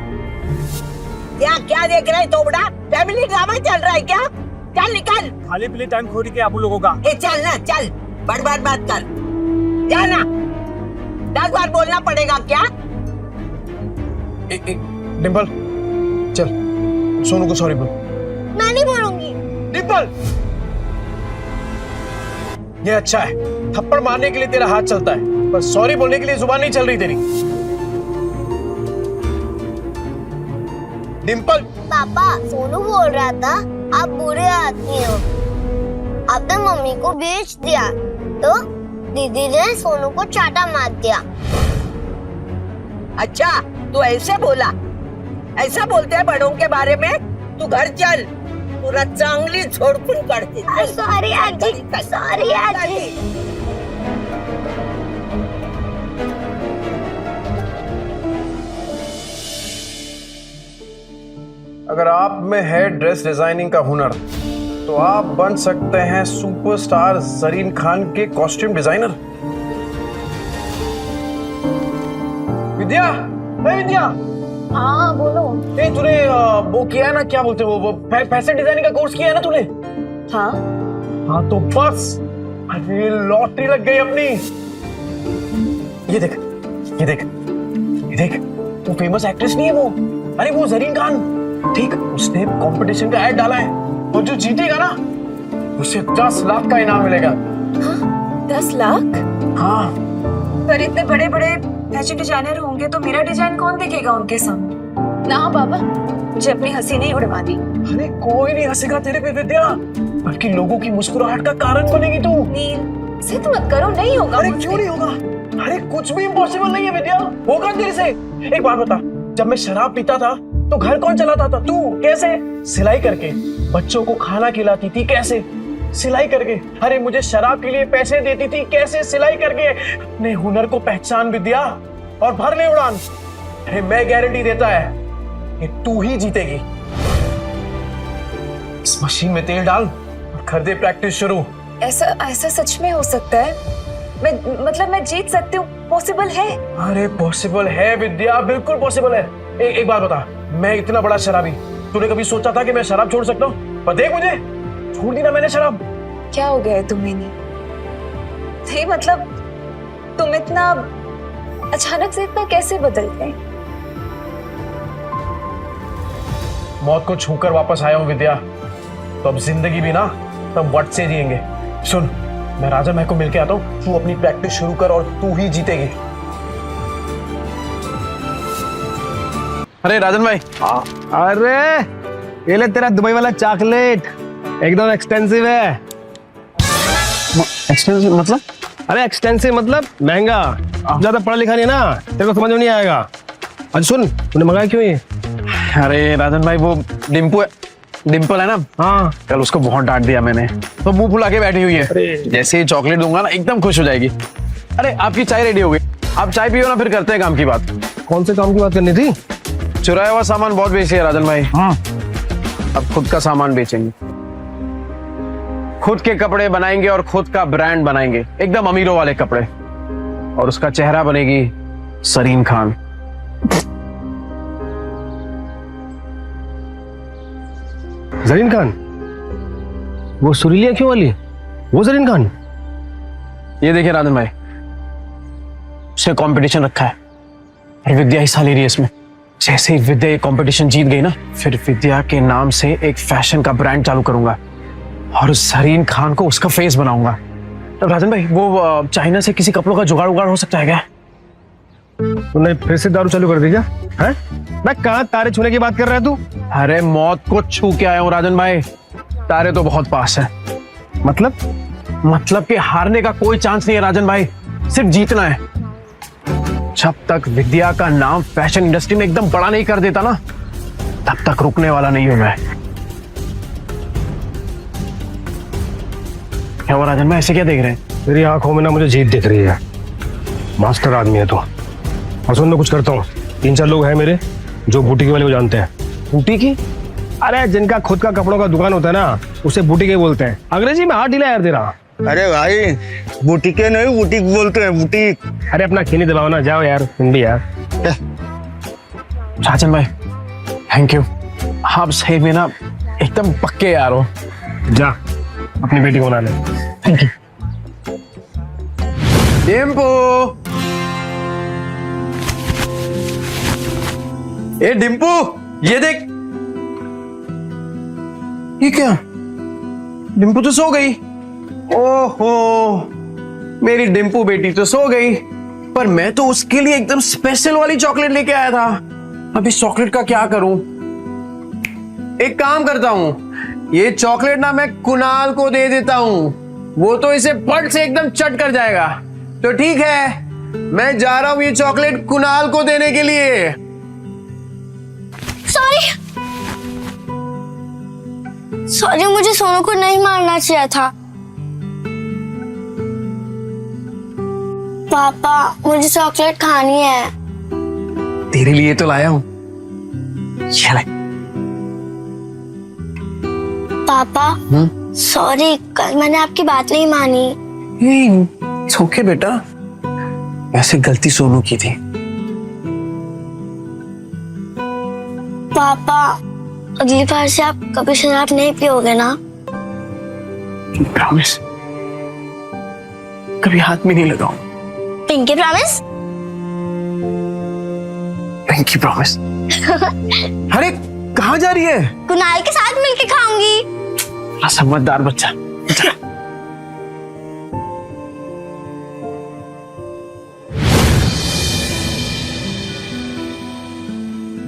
क्या देख रहा है तोबड़ा? फैमिली ड्रामा चल रहा है क्या? चल निकल। खाली पीली टाइम खोरी के आप लोगों का। चल ना, चल, बर्बाद बात कर, जाना। 10 बार बोलना पड़ेगा क्या? डिम्पल चल, सोनू को सॉरी बोल। मैं नहीं बोलूंगी। डिम्पल, ये अच्छा है, थप्पड़ मारने के लिए तेरा हाथ चलता है, पर सॉरी बोलने के लिए जुबान नहीं चल रही तेरी। डिम्पल। पापा, सोनू बोल रहा था आप बुरे आदमी हो, आपने मम्मी को बेच दिया, तो दीदी ने सोनू को चाटा मार दिया। अच्छा, तू ऐसे बोला? ऐसा बोलते हैं बड़ों के बारे में? तू घर चल, पूरा चांगली छोड़पुन करती। सॉरी आजी, सॉरी आजी। अगर आप में है ड्रेस डिजाइनिंग का हुनर, तो आप बन सकते हैं सुपरस्टार जरीन खान के कॉस्ट्यूम डिजाइनर। विद्या, विद्या, हाँ बोलो। ए तूने वो किया है ना, क्या बोलते हैं वो फैशन डिजाइनिंग का कोर्स किया है ना तूने? हाँ हाँ तो बस अरे लॉटरी लग गई अपनी। ये देख ये देख ये देख, वो फेमस एक्ट्रेस नहीं है वो, अरे वो जरीन खान, ठीक, उसने कंपटीशन का ऐड डाला है और जो जीतेगा ना उसे 10 लाख का इनाम मिलेगा। हाँ, 10 लाख? हाँ। पर इतने बड़े बड़े फैशन डिजाइनर होंगे तो मेरा डिजाइन कौन देखेगा उनके सामने? ना बाबा, मुझे अपनी हंसी नहीं उड़वा दी। अरे कोई नहीं हंसेगा तेरे पे विद्या, बल्कि लोगों की मुस्कुराहट का कारण बनेगी तू। नील, जिद मत करो, नहीं होगा। अरे क्यों नहीं होगा? अरे कुछ भी इम्पॉसिबल नहीं है विद्या, होगा तेरे से। एक बात बता, जब मैं शराब पीता था तो घर कौन चलाता था? तू। कैसे? सिलाई करके। बच्चों को खाना खिलाती थी, कैसे? सिलाई करके। अरे मुझे शराब के लिए पैसे देती थी, कैसे? सिलाई करके। अपने हुनर को पहचान विद्या और भर ले उड़ान। अरे मैं गारंटी देता है कि तू ही जीतेगी। इस मशीन में तेल डाल और कर दे प्रैक्टिस शुरू। ऐसा ऐसा सच में हो सकता है? मैं जीत सकती हूँ? पॉसिबल है? अरे पॉसिबल है विद्या, बिल्कुल पॉसिबल है। एक बात बता, मैं इतना बड़ा शराबी, तूने कभी सोचा था कि मैं शराब छोड़ सकता हूँ? पर देख मुझे, छोड़ दी ना मैंने शराब। क्या हो गया है तुम्हें? नहीं मतलब तुम इतना अचानक से इतना कैसे बदल गए? मौत को छूकर वापस आया हूँ विद्या, तो अब जिंदगी भी ना तब वट से जिएंगे। सुन, मैं राजन भाई को मिलके आता हूँ, तू अपनी प्रैक्टिस शुरू कर और तू ही जीतेगी। अरे राजन भाई। अरे ये ले तेरा दुबई वाला चॉकलेट, एकदम एक्सपेंसिव है। एक्सपेंसिव मतलब? अरे एक्सपेंसिव मतलब महंगा। ज्यादा पढ़ा लिखा नहीं ना, तेरे को समझ में नहीं आएगा। अच्छा सुन, तूने मंगाया क्यों ये? अरे राजन भाई, वो डिम्पल है ना, हाँ, कल उसको बहुत डांट दिया मैंने, तो मुंह फुला के बैठी हुई है। जैसे ही चॉकलेट दूंगा ना एकदम खुश हो जाएगी। अरे आपकी चाय रेडी हो गई, आप चाय पियो ना, फिर करते हैं काम की बात। कौन से काम की बात करनी थी? चुराया हुआ सामान बहुत बेची है राजन भाई। हाँ, अब खुद का सामान बेचेंगे, खुद के कपड़े बनाएंगे और खुद का ब्रांड बनाएंगे, एकदम अमीरों वाले कपड़े। और उसका चेहरा बनेगी सरीन खान। जरीन खान? वो सुरीली आंखों वाली, वो जरीन खान? ये देखिए राजन भाई, उसने कंपटीशन रखा है और विद्या हिस्सा ले रही है इसमें। जैसे ही विद्या ये कंपटीशन जीत गई ना, फिर विद्या के नाम से एक फैशन का ब्रांड चालू करूंगा और जरीन खान को उसका फेस बनाऊंगा। तो राजन भाई, वो चाइना से किसी कपड़ों का जुगाड़ उगाड़ हो सकता है क्या? तूने फिर से दारू चालू कर दी क्या? हैं? मैं कहाँ तारे छूने की बात कर रहा है तू? अरे मौत को छू के आया हूँ राजन भाई, तारे तो बहुत पास है। मतलब कि हारने का कोई चांस नहीं है राजन भाई, सिर्फ जीतना है। जब तक विद्या का नाम फैशन इंडस्ट्री में एकदम बड़ा नहीं कर देता ना, तब तक रुकने वाला नहीं हूं मैं। क्या हुआ राजन भाई, ऐसे क्या देख रहे हैं? मेरी आंखों में ना मुझे जीत दिख रही है। मास्टर आदमी है तो। और सुन, मैं कुछ करता हूँ, 3-4 लोग हैं मेरे जो बुटीक वाले को जानते हैं। बुटीक? अरे जिनका खुद का कपड़ों का दुकान होता है ना, उसे बुटीक ही बोलते हैं। अंग्रेजी में हाथ ढीला यार तेरा। अरे भाई, बुटीके नहीं बुटीक बोलते हैं, बुटीक। अरे अपना खीनी दबाओ ना, जाओ यार तुम भी यार। राजन भाई थैंक यू, आप सही में ना एकदम पक्के यार हो। जा अपनी बेटी को बना ले। Thank you. डिम्पू, ए डिम्पू, ये देख। ये क्या? डिम्पू तो सो गई। ओहो, मेरी डिम्पू बेटी तो सो गई, पर मैं तो उसके लिए एकदम स्पेशल वाली चॉकलेट लेके आया था। अब इस चॉकलेट का क्या करूं? एक काम करता हूं, ये चॉकलेट ना मैं कुणाल को दे देता हूं, वो तो इसे पट से एकदम चट कर जाएगा। तो ठीक है, मैं जा रहा हूं ये चॉकलेट कुणाल को देने के लिए। सॉरी, मुझे सोनू को नहीं मारना चाहिए था। पापा, मुझे चॉकलेट खानी है। तेरे लिए तो लाया हूं। चल। पापा सॉरी, कल मैंने आपकी बात नहीं मानी। इट्स ओके बेटा, वैसे गलती सोनू की थी। पापा अगली बार से आप कभी शराब नहीं पियोगे ना? प्रॉमिस, कभी हाथ में नहीं लगाऊं। Pinky promise? Pinky promise. अरे कहाँ जा रही है? कुणाल के साथ मिलके खाऊंगी। समझदार बच्चा।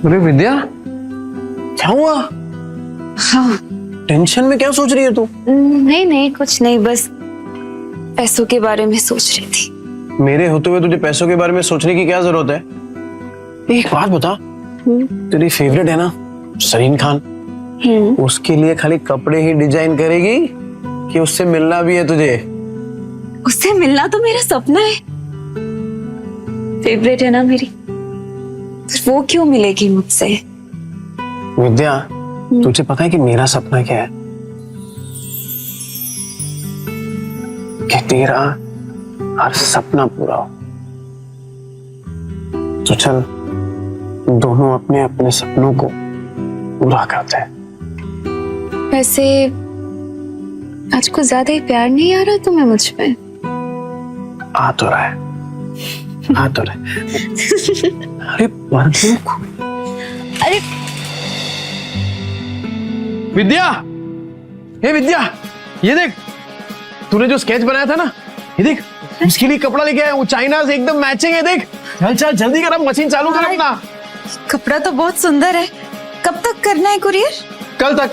अरे विद्या, क्या हुआ? हाँ टेंशन में क्या सोच रही है तू? नहीं नहीं कुछ नहीं, बस पैसों के बारे में सोच रही थी। मेरे होते हुए तुझे पैसों के बारे में सोचने की क्या जरूरत है? एक बात बता, तेरी फेवरेट है ना सरीन खान, उसके लिए खाली कपड़े ही डिजाइन करेगी कि उससे मिलना भी है तुझे? उससे मिलना तो मेरा सपना है, फेवरेट है ना मेरी, फिर वो क्यों मिलेगी मुझसे? विद्या, तुझे पता है कि मेरा सपना क्या है? कि तेरा हर सपना पूरा हो। तो चल दोनों अपने अपने सपनों को पूरा करते हैं। वैसे आज कुछ ज्यादा ही प्यार नहीं आ रहा तुम्हें मुझ पे? आ तो रहा है, आ तो रहा है। अरे अरे विद्या, हे विद्या, ये देख, तूने जो स्केच बनाया था ना, ये देख, उसके लिए कपड़ा लेके आया हूँ, चाइना से एकदम मैचिंग है। देख, चल चल जल्दी कर, अब मशीन चालू कर अपना। कपड़ा तो बहुत सुंदर है, कब तक करना है कुरियर? कल तक।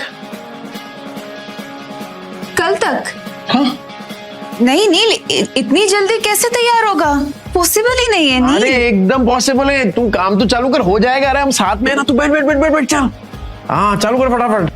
कल तक? हाँ। नहीं नील, इतनी जल्दी कैसे तैयार होगा? पॉसिबल ही नहीं है नील। अरे एकदम पॉसिबल है, तू काम तो चालू कर, हो जाएगा। अरे हम साथ में है ना, तू बैठ बैठ बैठ बैठ बैठ, चल। हाँ चालू कर फटाफट।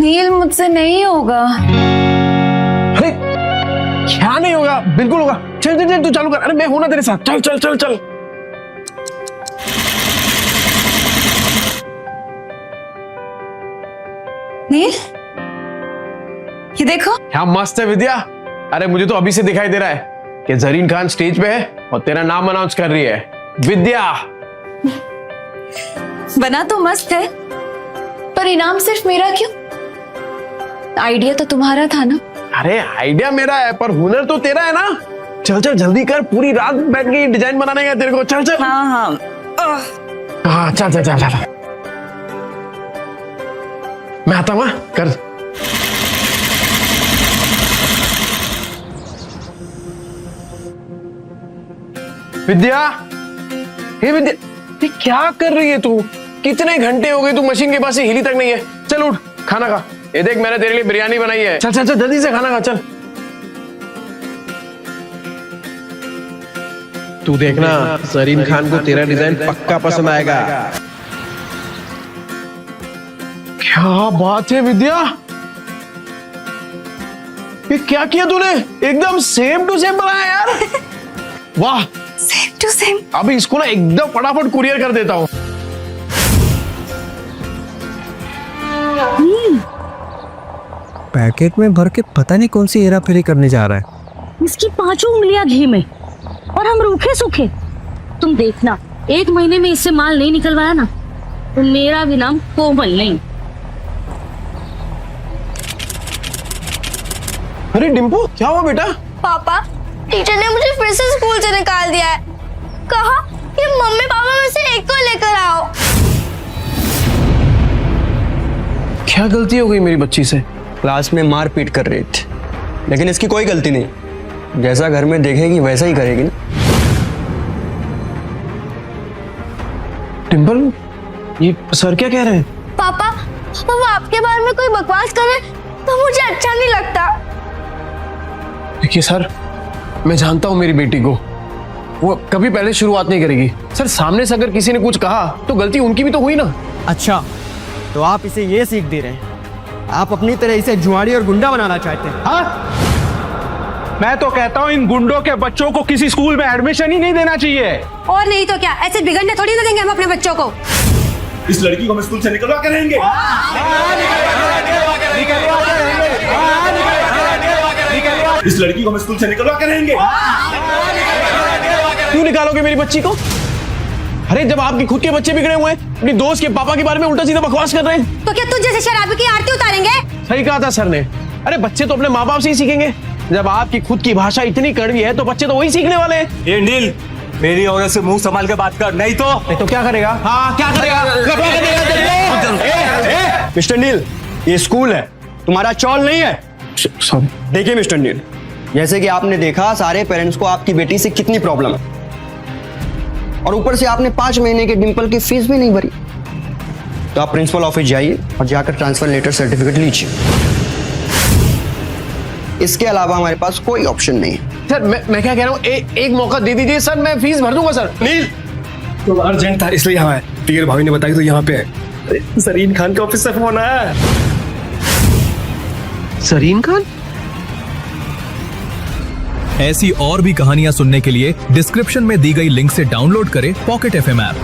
नील मुझसे नहीं होगा। अरे क्या नहीं होगा? बिल्कुल होगा। चल चल चल, तू चालू कर। अरे मैं हूं ना तेरे साथ, चल चल चल चल। नील, ये देखो। क्या मस्त है विद्या। अरे मुझे तो अभी से दिखाई दे रहा है कि जरीन खान स्टेज पे है और तेरा नाम अनाउंस कर रही है, विद्या। बना तो मस्त है, पर इनाम सिर्फ मेरा क्यों? आइडिया तो तुम्हारा था ना? अरे आइडिया मेरा है, पर हुनर तो तेरा है ना। चल चल जल्दी कर, पूरी रात बैठ के डिजाइन बनाने का तेरे को। चल चल। हाँ हाँ हाँ चल चल चल चल, मैं आता हूँ। कर। विद्या, हे विद्या, ये क्या कर रही है तू? कितने घंटे हो गए तू मशीन के पास से हिली तक नहीं है। चल उठ, खाना खा। ये देख, मैंने तेरे लिए बिरयानी बनाई है। चल चल चल जल्दी से खाना खा, चल। तू देखना, जरीन खान को तेरा डिजाइन पक्का पसंद आएगा। क्या बात है विद्या, ये क्या किया तूने? एकदम सेम टू सेम बनाया यार। वाह, सेम टू सेम। अभी इसको ना एकदम फटाफट कुरियर कर देता हूँ। पैकेट में भर के पता नहीं कौन सी हेरा फेरी करने जा रहा है। इसकी 5 उंगलियां घी में और हम रूखे सूखे। तुम देखना, 1 महीने में इससे माल नहीं निकलवाया ना तो मेरा भी नाम कोमल नहीं। अरे डिम्पू, क्या हुआ बेटा? पापा, टीचर ने मुझे फिर से स्कूल से निकाल दिया है। कहा कि मम्मी पापा में से एक को लेकर आओ। क्या गलती हो गई मेरी बच्ची से? क्लास में मार पीट कर रही थी, लेकिन इसकी कोई गलती नहीं। जैसा घर में देखेगी वैसा ही करेगी ना। डिम्पल, ये सर क्या कह रहे हैं? पापा, वो आपके बारे में कोई बकवास करे तो मुझे अच्छा नहीं लगता। देखिए सर, मैं जानता हूं मेरी बेटी को, वो कभी पहले शुरुआत नहीं करेगी। सर, सामने से अगर किसी ने कुछ कहा तो गलती उनकी भी तो हुई ना। अच्छा, तो आप इसे ये सीख दे रहे हैं, आप अपनी तरह इसे जुआड़ी और गुंडा बनाना चाहते हैं? हाँ, मैं तो कहता हूँ इन गुंडों के बच्चों को किसी स्कूल में एडमिशन ही नहीं देना चाहिए। और नहीं तो क्या, ऐसे बिगड़ने थोड़ी ना देंगे हम अपने बच्चों को। इस लड़की को हम स्कूल से निकलवा के रहेंगे। इस लड़की को हम स्कूल से निकलवा के रहेंगे। क्यों निकालोगे मेरी बच्ची को? अरे जब आपके खुद के बच्चे बिगड़े हुए हैं, अपनी दोस्त के पापा के बारे में उल्टा सीधा बकवास कर रहे हैं। तो क्या तुझ जैसे शराबी की आरती उतारेंगे? सही कहा था सर ने। अरे बच्चे तो अपने माँ बाप से ही सीखेंगे। जब आपकी खुद की भाषा इतनी कड़वी है तो बच्चे तो वही सीखने वाले हैं। ये नील, मेरी औरत से मुंह संभाल के बात कर, नहीं तो क्या करेगा? हाँ क्या करेगा? मिस्टर नील, ये स्कूल है, तुम्हारा चौल नहीं है। देखिए मिस्टर नील, जैसे कि आपने देखा सारे पेरेंट्स को आपकी बेटी से कितनी प्रॉब्लम है, और ऊपर से आपने 5 महीने के डिंपल की फीस भी नहीं भरी। तो आप प्रिंसिपल ऑफिस जाइए और जाकर ट्रांसफर लेटर सर्टिफिकेट लीजिए। इसके अलावा हमारे पास कोई ऑप्शन नहीं है। सर मैं क्या कह रहा हूँ, एक मौका दे दीजिए सर, मैं फीस भर दूंगा सर। नील, तो अर्जेंट था इसलिए यहाँ है। तीर भाभी ने बताया तो यहाँ पे है। सरीन खान के ऑफिस से फोन आया। सरीन खान? ऐसी और भी कहानियां सुनने के लिए डिस्क्रिप्शन में दी गई लिंक से डाउनलोड करें पॉकेट FM ऐप।